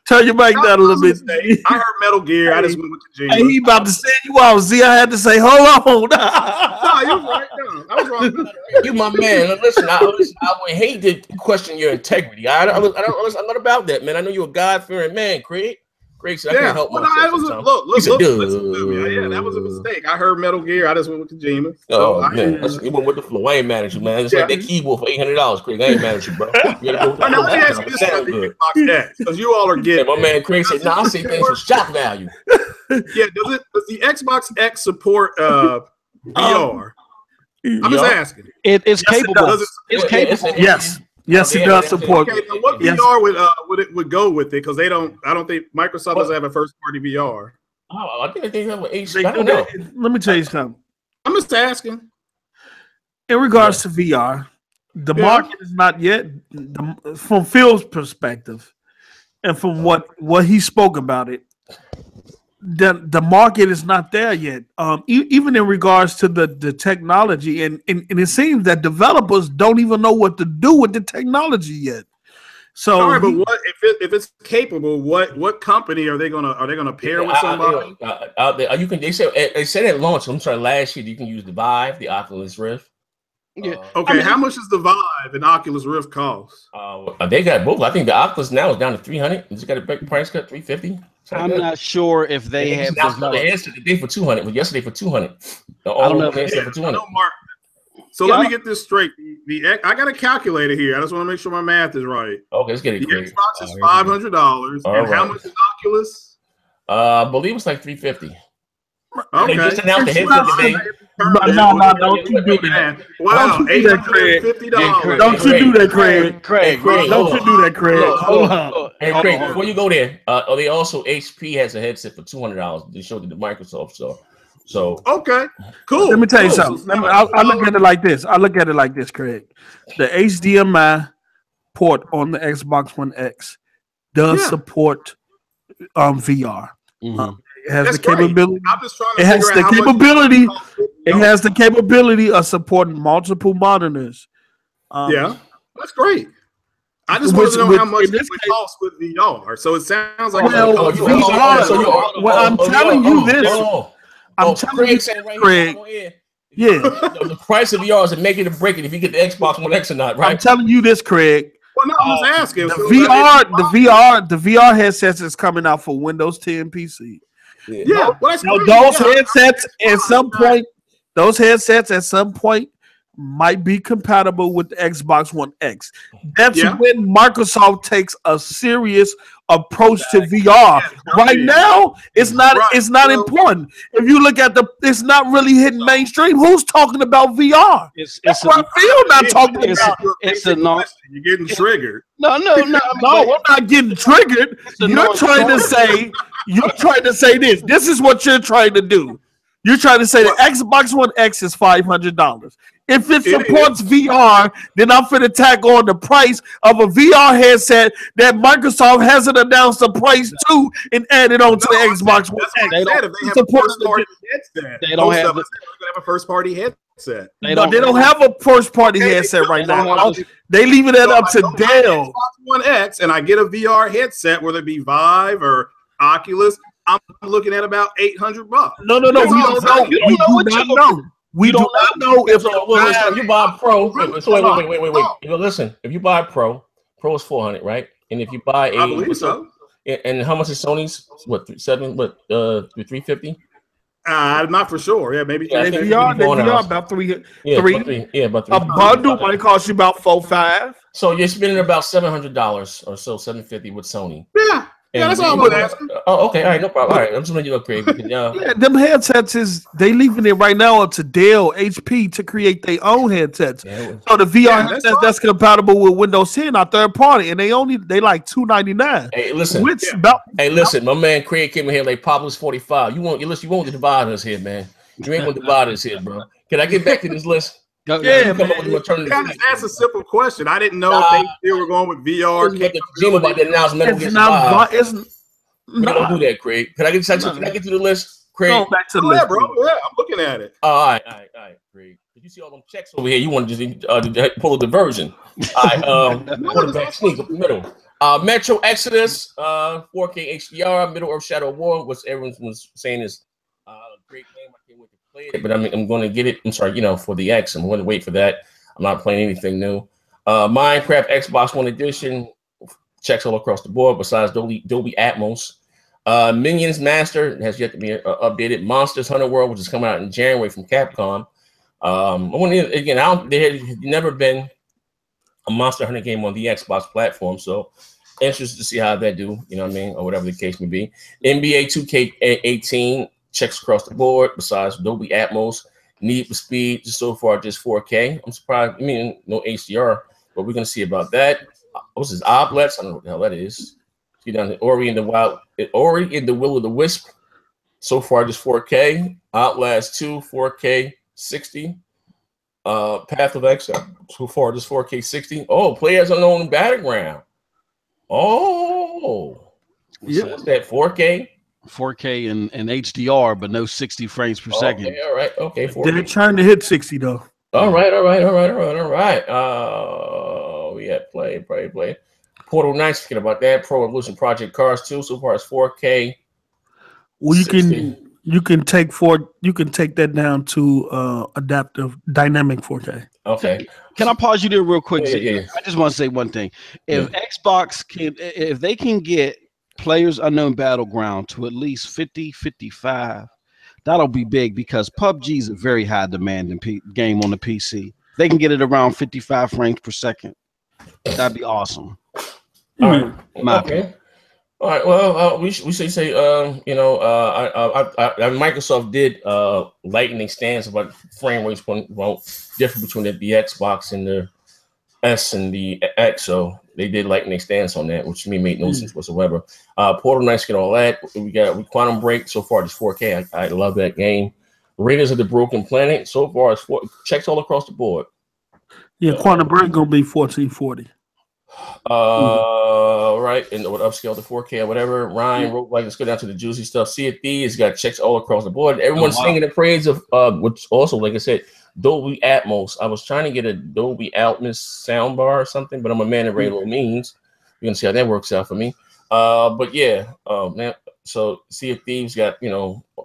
Turn your mic down a little bit. I heard Metal Gear. I just went with Kojima. Hey, he about to send you out. Z, I had to say, hold on. No, you was right. No, I was wrong. You my man. Listen, I would hate to question your integrity. I'm not about that, man. I know you're a God-fearing man, Craig. Craig said I can't help myself. Look, yeah, that was a mistake. I heard Metal Gear. I just went with Kojima. So man, you went with the flow. I ain't mad at you, man. It's like that keyboard for $800, Craig. I ain't mad at you, bro. You gotta go. Now let me ask you this about the Xbox X, because you all are getting. My man Craig said, "Nah, I see things for shock value." Yeah, does the Xbox X support VR? I'm just asking. It's capable. It's capable. Yes, it does support. Okay, now what VR would go with it? Because I don't think Microsoft doesn't have a first party VR. Oh, I think they have an HD. I don't know. Let me tell you something. I'm just asking. In regards to VR, the market is not yet, from Phil's perspective, and from what he spoke about it, the market is not there yet. Even in regards to the technology, and it seems that developers don't even know what to do with the technology yet. So, all right, but what if it's capable? What company are they gonna pair with somebody out there? They said at launch. I'm sorry, last year you can use the Vive, the Oculus Rift. Yeah. Okay. How much does the Vive and Oculus Rift cost? They got both. I think the Oculus now is down to $300. It's got a big price cut, $350. I'm not sure if they have the answer today for $200, but yesterday for $200. I don't know if they for $200. Mark. So let me get this straight. I got a calculator here. I just want to make sure my math is right. Okay, let's get it. The Xbox is $500, and how much is Oculus? I believe it's like $350. Okay. They just announced the headset today. No, don't you do that. Wow, $850. Don't you do that, Craig. Craig, don't you do that, Craig. Hold on. Hey, Craig, before you go there, they also HP has a headset for $200. They showed it at Microsoft store. So okay, cool. Let me tell you something. I look at it like this. Craig. The HDMI port on the Xbox One X does support VR. It has the capability. I'm just trying to figure out how much it has the capability of supporting multiple monitors. That's great. I just want to know how much it would cost with VR. So it sounds like I'm telling you this. I'm telling you, Craig. Yeah, the price of VR is to make it or break it if you get the Xbox One X or not, right? I'm telling you this, Craig. Well, no, I'm just asking. The VR headsets is coming out for Windows 10 PC. Yeah, those headsets at some point might be compatible with the Xbox One X. That's when Microsoft takes a serious approach to VR. Right now, it's not important. If you look at it's not really hitting mainstream. Who's talking about VR? That's what I feel not talking about. You're getting triggered. No, I'm not getting triggered. You're trying to say this. This is what you're trying to do. You're trying to say the Xbox One X is $500. If it supports VR, then I'm finna tack on the price of a VR headset that Microsoft hasn't announced the price to and add it on to the Xbox One X. They don't have a first party headset. They don't have a first party headset right now. They leaving that up to Dell. Xbox One X, and I get a VR headset, whether it be Vive or Oculus. I'm looking at about $800. No. We don't know. We do not know if you buy a Pro. Wait. Listen, if you buy a Pro is $400, right? And if you buy I believe so. And how much is Sony's? What, $350? I'm not for sure. Yeah, maybe. They are about $300. About a bundle might cost you about $400-$500. So you're spending about $700 or so, $750 with Sony. Yeah, that's all I'm gonna ask. Oh, okay, all right, no problem. All right, I'm just making you look crazy. Them headsets they leaving it right now up to Dell, HP to create their own headsets. So the VR headsets that's compatible with Windows 10 are third party, and they like $299. Hey, listen. Listen, my man Craig came in here like Pablo's 45. You want to divide us here, man. You ain't gonna divide us here, bro. Can I get back to this list? That's a simple question. I didn't know if they still were going with VR. About that announcement. We don't do that, Craig. Can I get to the list, Craig? Go back to the list, bro. Yeah, I'm looking at it. All right, Craig. you see all them checks over here, you want to just pull a diversion. Quarterback sneak up the middle. Metro Exodus, 4K HDR, Middle Earth Shadow War, which everyone was saying is a great game. I can't wait to play it, but I'm going to get it. I'm sorry, for the X. I'm going to wait for that. I'm not playing anything new. Minecraft Xbox One Edition, checks all across the board besides Dolby Atmos. Minions Master has yet to be updated. Monsters Hunter World, which is coming out in January from Capcom. There has never been a Monster Hunter game on the Xbox platform, so interested to see how that do, or whatever the case may be. NBA 2K18 checks across the board besides Dolby Atmos. Need for Speed, just so far, just 4K. I'm surprised. No HDR, but we're gonna see about that. What's this? Oblets? I don't know what the hell that is. See down there, Ori and the Will of the Wisp. So far, just 4K. Outlast 2, 4K 60. Path of Exile. So far, just 4K 60. Oh, Players Unknown Battleground. Oh, yeah. So what's that? 4K. 4K and HDR, but no 60 frames per second. Okay, all right. Okay, 4K. They're trying to hit 60 though. All right. Yeah, play. Portal Knights, forget about that. Pro Evolution Project Cars 2, so far as 4K. Well, you can take that down to adaptive dynamic 4K. Okay. Can I pause you there real quick? Yeah. I just want to say one thing. If Xbox if they can get Players Unknown Battleground to at least 50, 55, that'll be big because PUBG is a very high demanding game on the PC. They can get it around 55 frames per second. That'd be awesome. All right. Okay. All right. Well, we should say, Microsoft did lightning stance about frame rates different between the Xbox and the S and the X. So they did lightning stance on that, which to me made no sense whatsoever. Portal Knights get all that. We Quantum Break so far just 4K. I love that game. Raiders of the Broken Planet so far as checks all across the board. Yeah, Quantum Break gonna be 1440. Right, and would upscale to 4K or whatever. Ryan wrote let's go down to the juicy stuff. Sea of Thieves got checks all across the board. Everyone's singing the praise of which also, like I said, Dolby Atmos. I was trying to get a Dolby Atmos soundbar or something, but I'm a man of very low means. You're gonna see how that works out for me. But yeah, man. So Sea of Thieves got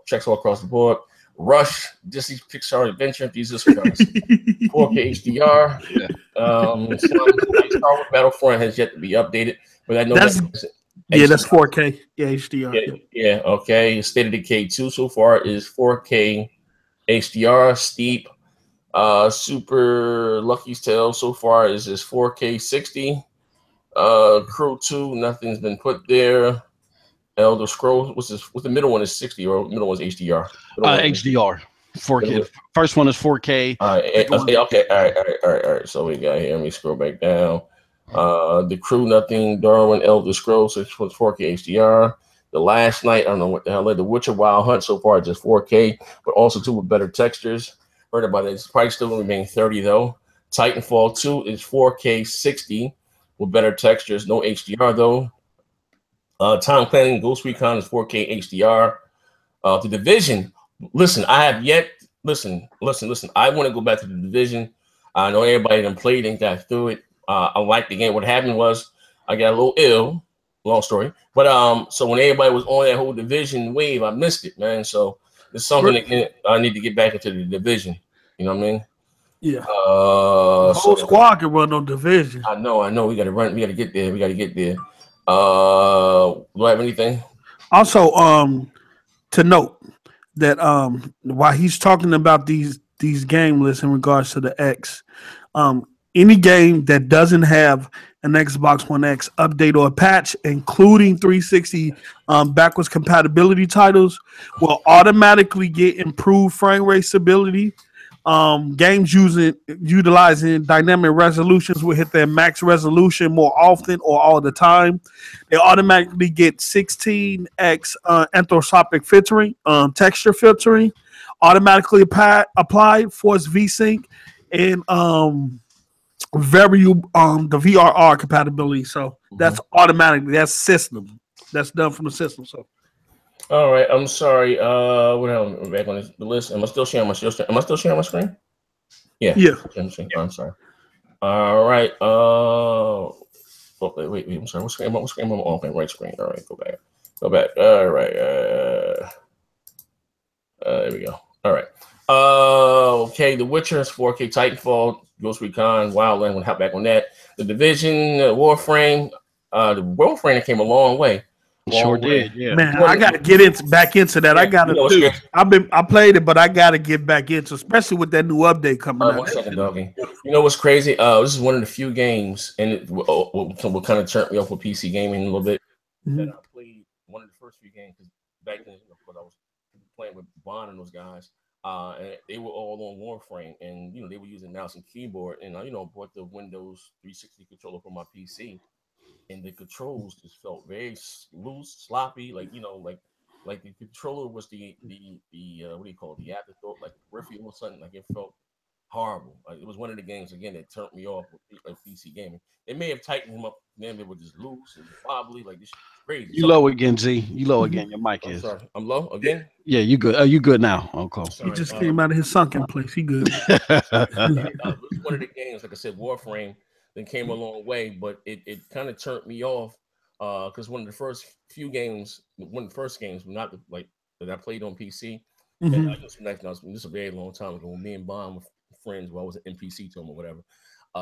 checks all across the board. Rush, Disney Pixar Adventure, Jesus Christ, 4K HDR. Star Wars Battlefront has yet to be updated, but I know that's 4K. Yeah, HDR. Yeah. Okay. State of Decay 2 so far is 4K HDR. Steep, Super Lucky's Tale so far is 4K 60. Crew 2, nothing's been put there. Elder Scrolls, what's the middle one is 60 or middle one is HDR? HDR, 4K. First one is 4K. All right, okay, all right. So we got here. Let me scroll back down. The Crew, nothing. Darwin, Elder Scrolls, 4K HDR. The Last Night, I don't know what the hell. The Witcher Wild Hunt so far just 4K, but also too with better textures. Heard about it. It's probably still going to remain 30 though. Titanfall 2 is 4K 60 with better textures, no HDR though. Time Clanning Ghost Recon is 4K HDR. The Division. Listen, I have yet. Listen. I want to go back to the Division. I know everybody done played and got through it. I like the game. What happened was I got a little ill. Long story, but so when everybody was on that whole Division wave, I missed it, man. So it's something that I need to get back into the Division. You know what I mean? Yeah. The whole squad can run on Division. I know. We got to run. We got to get there. Do I have anything? Also, to note that while he's talking about these game lists in regards to the X, any game that doesn't have an Xbox One X update or a patch, including 360 backwards compatibility titles, will automatically get improved frame rate stability. Games utilizing dynamic resolutions will hit their max resolution more often or all the time. They automatically get 16x anthropometric filtering, texture filtering, automatically applied, force VSync, and the VRR compatibility. So that's automatically, that's system. That's done from the system. So. All right, I'm sorry. What else? I'm back on the list. Am I still sharing my screen? Yeah. I'm sorry. All right. Wait. I'm sorry. What screen am I on? Right screen. All right. Go back. All right. There we go. All right. Okay. The Witcher has 4K. Titanfall, Ghost Recon, Wildland. We'll hop back on that. The Division, Warframe. The Warframe came a long way. Sure did, yeah. Man, I gotta get back into that. I gotta do. I played it, but I gotta get back into, especially with that new update coming out. 1 second, doggy. You know what's crazy? This is one of the few games, and it will kind of turn me off with PC gaming a little bit. That I played one of the first few games because back then, of course, I was playing with Bond and those guys, and they were all on Warframe, and they were using mouse and keyboard, and bought the Windows 360 controller for my PC. And the controls just felt very loose, sloppy, like the controller was the what do you call it, the afterthought, like peripheral or something. Like it felt horrible. Like it was one of the games again that turned me off with like PC gaming. They may have tightened them up, man. They were just loose and wobbly, like this crazy. You low again, Z. You low again. Your mic is. Sorry, I'm low again. Yeah, you good. You good now, Uncle? He just came out of his sunken place. He good. It was one of the games, like I said, Warframe. Then came a long way, but it kind of turned me off because one of the first games, not that I played on PC. And this is a very long time ago when me and Bond were friends. Well, I was an NPC to them or whatever.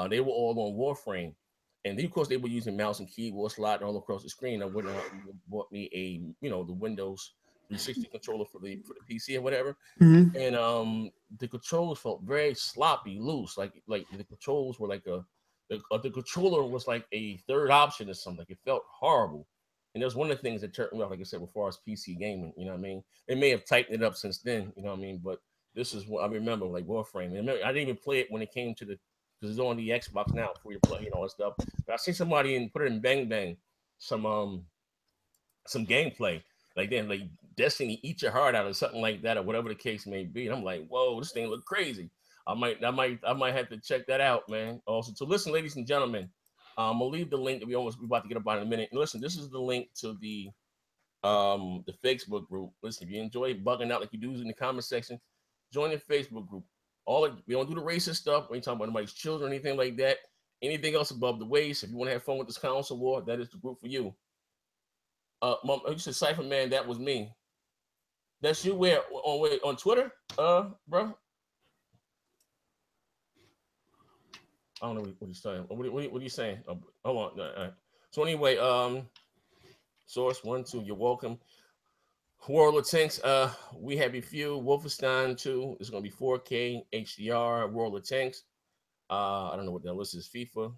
They were all on Warframe, and then, of course they were using mouse and keyboard sliding all across the screen. I went out and bought me a the Windows 360 controller for the PC or whatever, and the controls felt very sloppy, loose. Like the controls were like the controller was like a third option or something. Like it felt horrible. And that was one of the ththings that turned me off, like I said, as far as PC gaming, you know what I mean? They may have tightened it up since then, you know what I mean? But this is what I remember, like Warframe. I didn't even play it when it came to because it's on the Xbox now before you play, all that stuff. But I seen somebody put it in Bang Bang, some gameplay. Like then, like Destiny Eat Your Heart Out or something like that, or whatever the case may be. And I'm like, whoa, this thing look crazy. I might have to check that out, man. Also, so listen, ladies and gentlemen, I'm gonna leave the link that we're about to get about in a minute. And listen, this is the link to the Facebook group. Listen, if you enjoy bugging out like you do in the comment section, join the Facebook group. We don't do the racist stuff. We ain't talking about nobody's children or anything like that. Anything else above the waist, if you want to have fun with this console war, that is the group for you. You said Cypher Man, that was me. That's you where on Twitter, bro? I don't know what he's saying. What are you saying? Hold on. So anyway, Source 1, 2, you're welcome. World of Tanks, we have a few. Wolfenstein 2 is going to be 4K HDR. World of Tanks. I don't know what that list is. FIFA,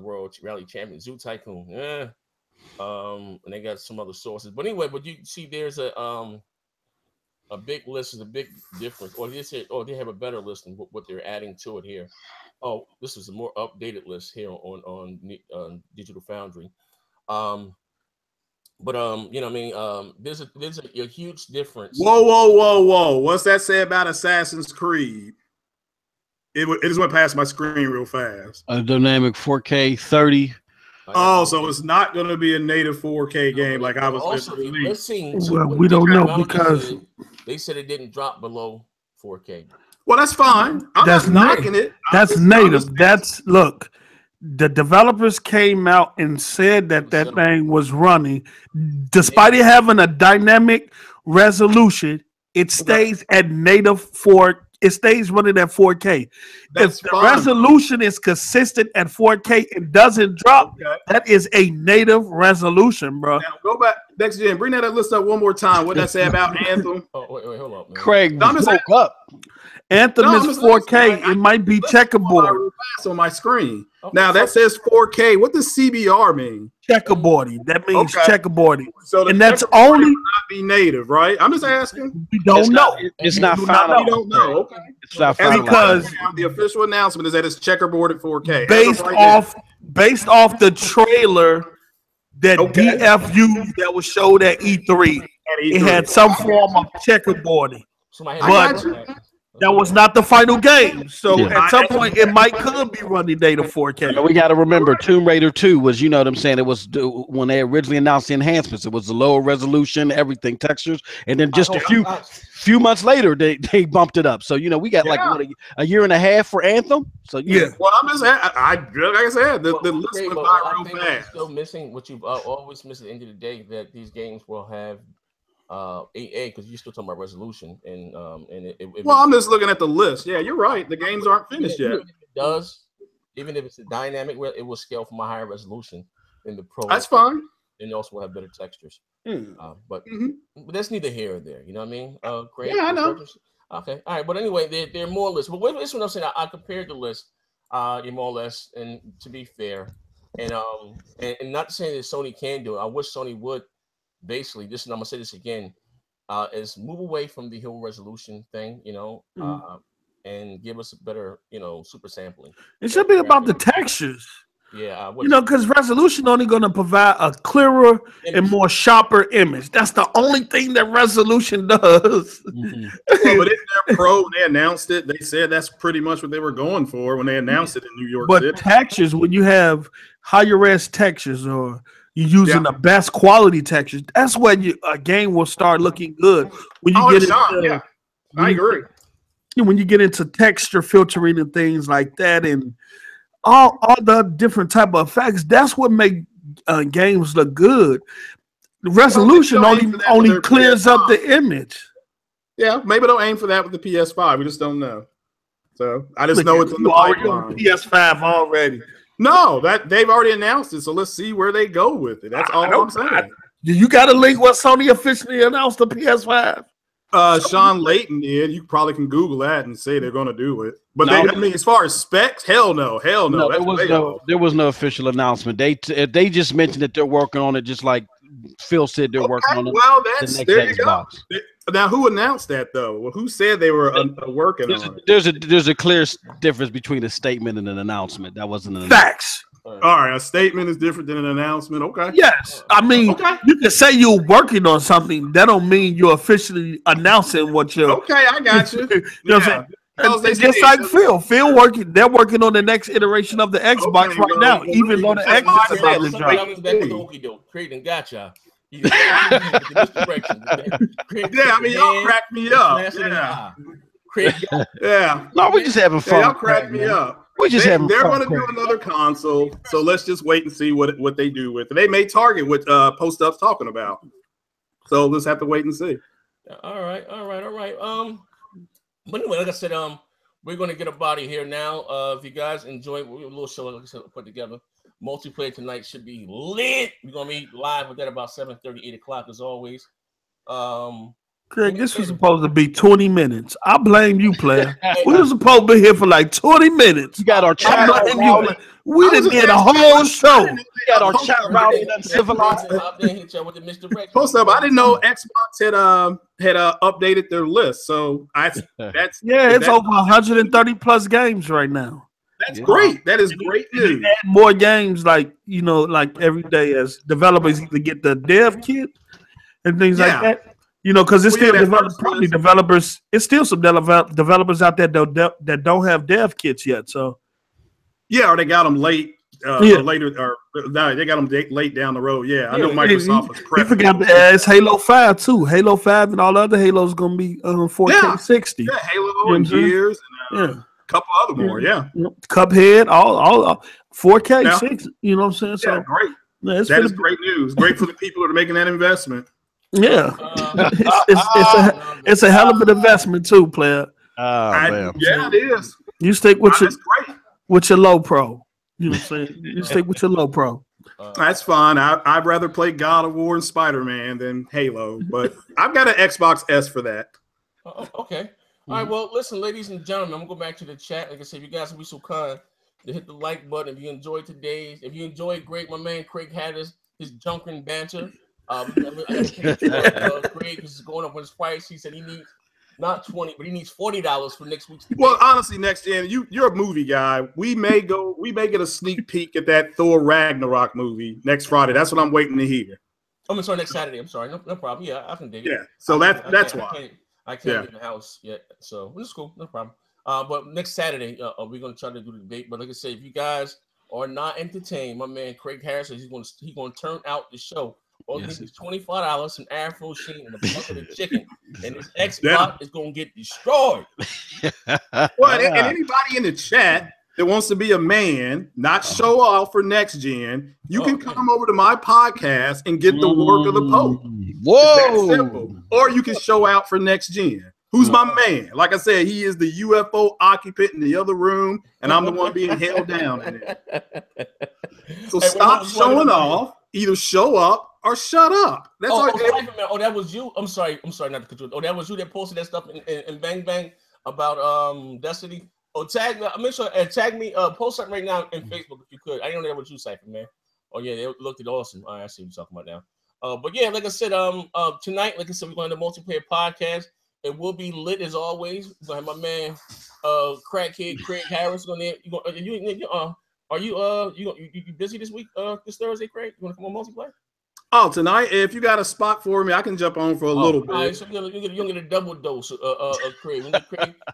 World Rally Champion, Zoo Tycoon. Yeah. And they got some other sources. But anyway, you see, there's a big list. Is a big difference. Or they have a better list than what they're adding to it here. Oh, this is a more updated list here on Digital Foundry. But you know what I mean? There's a huge difference. Whoa. What's that say about Assassin's Creed? It just went past my screen real fast. A dynamic 4K 30. Oh, so it's not going to be a native 4K game like I was. Also, well, we don't know because they said it didn't drop below 4K. Well, that's fine. That's not knocking it. That's native. Look. The developers came out and said that thing was running, despite it having a dynamic resolution. It stays at native 4. It stays running at 4K. If the resolution is consistent at 4K and doesn't drop, that is a native resolution, bro. Now go back next gen. Bring that list up one more time. What did I say about Anthem? Oh, wait, hold up, man. Craig, broke up. Anthem is 4K. It might be checkerboard on my screen. Now that says 4K. What does CBR mean? Checkerboarding. That means checkerboarding. So and that's only not be native, right? I'm just asking. We don't know. It's not final. We don't know. Okay. It's not final because the official announcement is that it's checkerboarded 4K. Based off the trailer that DF used that was showed at E3. It had some form of checkerboarding. That was not the final game. So at some point, it might could be running data 4K. We got to remember, Tomb Raider 2 was, you know what I'm saying? It was when they originally announced the enhancements. It was the lower resolution, everything, textures, and then just a few months later, they bumped it up. So you know, we got like what, a year and a half for Anthem. So yeah. Well, I'm just like I said, the list went by real fast. Still missing what you've always missed at the end of the day, that these games will have 8A, because you're still talking about resolution, and well, I'm just looking at the list. Yeah, you're right. The games aren't finished yet. It does, even if it's a dynamic, it will scale from a higher resolution than the Pro. That's fine. And also will have better textures. But that's neither here or there. You know what I mean? Great. Yeah, I know. Okay, all right. But anyway, there are more lists. But this one I'm saying, I compared the list, more or less, and to be fair, and not saying that Sony can do it. I wish Sony would. Basically, I'm gonna say this again, is move away from the hill resolution thing, you know, and give us a better, you know, super sampling. It should be about the textures. Yeah, you know, because resolution only going to provide a clearer and more sharper image. That's the only thing that resolution does. Well, but in their Pro, when they announced it, they said that's pretty much what they were going for when they announced it in New York City. But textures, when you have higher res textures or you're using the best quality textures, that's when a game will start looking good. When you get into, I agree. When you get into texture filtering and things like that, and all the different type of effects, that's what make games look good. The resolution only clears up the image. Yeah, maybe they'll aim for that with the PS5. We just don't know. So I just know it's in the pipeline. PS5 already. No, that they've already announced it. So let's see where they go with it. That's all I'm saying. You got a link what Sony officially announced the PS5? Sean Layton did. You probably can Google that and say they're going to do it. But I mean, as far as specs, hell no. There was no official announcement. They just mentioned that they're working on it, just like Phil said they're working on it. Well, there you go. Now, who announced that though? Well, who said they were working on it? There's a clear difference between a statement and an announcement. That wasn't an facts. All right, a statement is different than an announcement. Okay. Yes, I mean you can say you're working on something. That don't mean you're officially announcing what you're. Okay, I got you. You know what I'm saying? Just like Phil working. They're working on the next iteration of the Xbox right now. Even though the Xbox is about to drop. Creating gotcha. Yeah, I mean y'all cracked me up. Yeah. No, we just having fun. Y'all cracked me up. We just having they're fun. They're going to do another console, so let's just wait and see what they do with it. They may target what Post Up's talking about, so let's have to wait and see. All right. But anyway, like I said, we're going to get a body here now. If you guys enjoy a little show, like I said, put together, multiplayer tonight should be lit. We're going to be live with that about 7:30, 8 o'clock as always. Craig, this was supposed to be 20 minutes. I blame you, player. We were supposed to be here for like 20 minutes. You got our chat. We didn't get a whole show. We got our chat rowdy and uncivilized. Post Up, I didn't know Xbox had updated their list. So it's over 130 plus games right now. That's great. That is great news. More games, like every day, as developers either get the dev kit and things like that. You know, because it's still developers. It's still some developers out there that don't have dev kits yet. So, or they got them late, later, or they got them late down the road. Yeah, I know Microsoft was prepping. You forgot it's Halo 5 too. Halo 5 and all the other Halos gonna be 4K 60. Yeah, Halo and Gears and a couple other more. Yeah, Cuphead, all 4K 60. You know what I'm saying? So great. That is great news. Great for the people that are making that investment. Yeah, it's a hell of an investment too, player. It is. You stick with your low pro. You know what I'm saying? You stick with your low pro. That's fine. I'd rather play God of War and Spider-Man than Halo, but I've got an Xbox S for that. Okay. All right. Well, listen, ladies and gentlemen, I'm gonna go back to the chat. Like I said, if you guys will be so kind to hit the like button if you enjoyed if you enjoyed my man Craig had his junkin banter. Craig is going up with his price. He said he needs not $20, but he needs $40 for next week's debate. Well, honestly, next year you're a movie guy. We may get a sneak peek at that Thor Ragnarok movie next Friday. That's what I'm waiting to hear. I'm sorry, next Saturday. I'm sorry, no problem. Yeah, I can dig it. Yeah, so that's why. I can't leave the house yet, so it's cool, no problem. But next Saturday, we're gonna try to do the debate. But like I said, if you guys are not entertained, my man Craig Harris says he's gonna turn out the show. All he needs is $25, some Afro sheen, and a bucket of chicken, and his Xbox is gonna get destroyed. Well, and anybody in the chat that wants to be a man, not show off for next gen, you can come over to my podcast and get the work of the Pope. Whoa! That's simple. Or you can show out for next gen. Who's my man? Like I said, he is the UFO occupant in the other room, and I'm the one being held down in it. So stop showing off. Either show up or shut up. That's all. Oh, that was you. I'm sorry not to control. Oh, that was you that posted that stuff in Bang Bang about Destiny. Oh, tag me. Make sure tag me. Post something right now in Facebook if you could. I didn't know that was you, Cypher, man. Oh yeah, they looked it awesome. All right, I see what you're talking about now. But yeah, like I said, tonight, like I said, we're going to multiplayer podcast. It will be lit as always. We're gonna have my man, crackhead Craig Harris on there. Are you busy this week? This Thursday, Craig? You want to come on multiplayer? Oh, tonight, if you got a spot for me, I can jump on for a little bit. All right, so you're gonna get a double dose of Craig.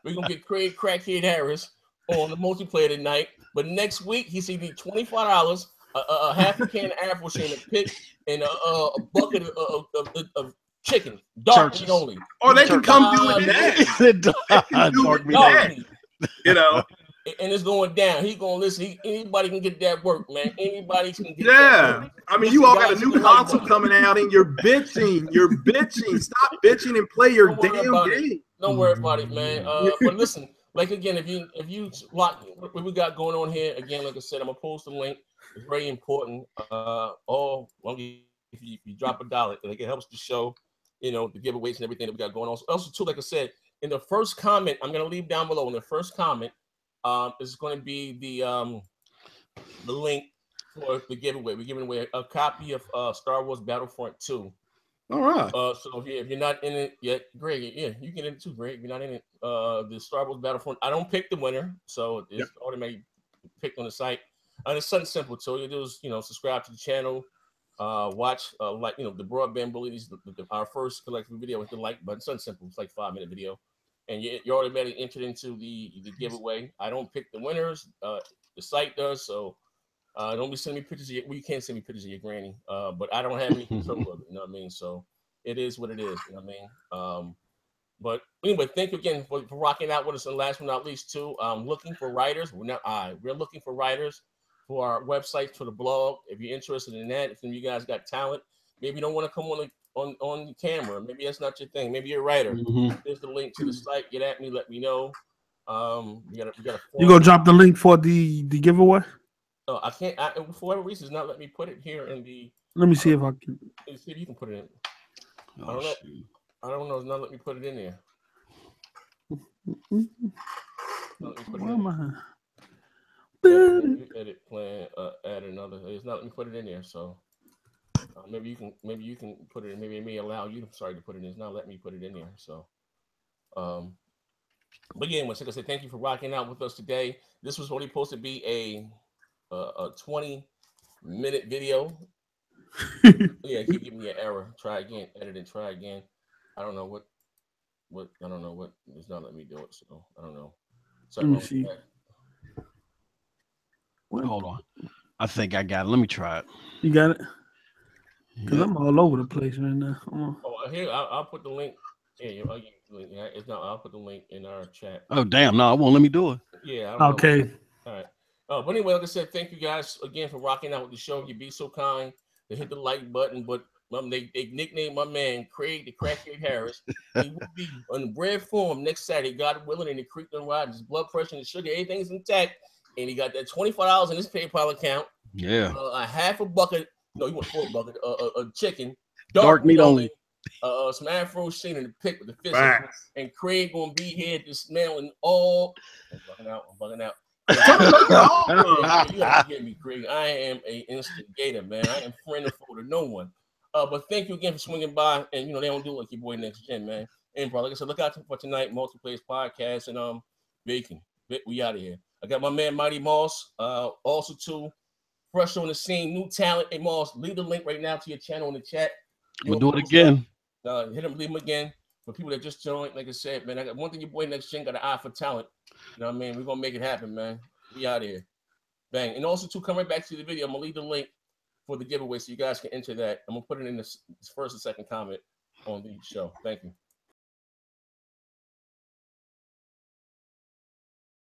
We're gonna get Craig Crackhead Harris on the multiplayer tonight. But next week, he see me $25, a half a can of Afro sheen, a pick, and a bucket of chicken, dark meat only. Or they can come do it now. Dark meat, you know. And it's going down. He gonna listen. Anybody can get that work, man. Anybody can get that work. I mean, you all got a new console coming out, and you're bitching. You're bitching. Stop bitching and play your damn game. Don't worry about it, man. But listen, like again, if you like what we got going on here, again, like I said, I'm gonna post the link. It's very important. If you drop $1, like it helps the show. You know, the giveaways and everything that we got going on. Also, too, like I said, in the first comment, I'm gonna leave down below. In the first comment, is going to be the link for the giveaway. We're giving away a copy of Star Wars Battlefront 2. All right. So if you're not in it yet, Greg, you get in it too, Greg. If you're not in it, the Star Wars Battlefront. I don't pick the winner, so it's automatically picked on the site. And it's something simple. So you do is subscribe to the channel. Watch the broadband bullies, our first collective video with the like button. Something simple. It's like 5-minute video, and you're automatically entered into the giveaway. I don't pick the winners. The site does. So don't be sending me pictures. You can't send me pictures of your granny. But I don't have any control of it. You know what I mean? So it is what it is. You know what I mean? But anyway, thank you again for rocking out with us. And last but not least, too, looking for writers. We're looking for writers for our website, for the blog. If you're interested in that, if you guys got talent, maybe you don't want to come on camera. Maybe that's not your thing. Maybe you're a writer. There's the link to the site. Get at me. Let me know. You gonna drop the link for the giveaway? I can't. For whatever reason, it's not letting me put it here in the. Let me see if I can. See if you can put it in. I don't know. I don't know. It's not letting me put it in there. Where am I? Edit plan. Add another. It's not letting me put it in there. So maybe you can put it in. Maybe it may allow you. To put it in. It's not letting me put it in there. So, but again, like I said, thank you for rocking out with us today. This was only supposed to be a 20-minute video. Yeah, keep giving me an error. Try again. Edit and try again. I don't know what. I don't know what. It's not letting me do it. So I don't know. Sorry. Let me see. Hold on. I think I got it. Let me try it. You got it? Because I'm all over the place right now. Here, I'll put the link. Yeah, it's not. I'll put the link in our chat. Oh, damn. No, it won't let me do it. Yeah. Okay. All right. But anyway, like I said, thank you guys again for rocking out with the show. You be so kind to hit the like button. But they nicknamed my man Craig the Crackhead Harris. He will be on red form next Saturday, God willing, in the creek and ride. His blood pressure and sugar, everything's intact. And he got that $25 in his PayPal account. Yeah. A half a bucket. No, you want a full bucket of chicken. Dark meat only. Some Afro sheen in the pick with the fish. And Craig gonna be here dismantling all. I'm bugging out. You gotta get me, Craig. I am an instigator, man. I am friend or foe to no one. But thank you again for swinging by. And they don't do it like your boy Next Gen, man. And bro, like I said, look out for tonight, Multiplayers Podcast, and Bacon. We out of here. I got my man Mighty Moss, also too, fresh on the scene, new talent. Hey Moss, leave the link right now to your channel in the chat. We'll do it again. Leave him again. For people that just joined, like I said, man, I got one thing. Your boy Next Gen got an eye for talent. You know what I mean? We're gonna make it happen, man. We out here, bang. And also to come right back to the video, I'm gonna leave the link for the giveaway so you guys can enter that. I'm gonna put it in this first and second comment on the show. Thank you.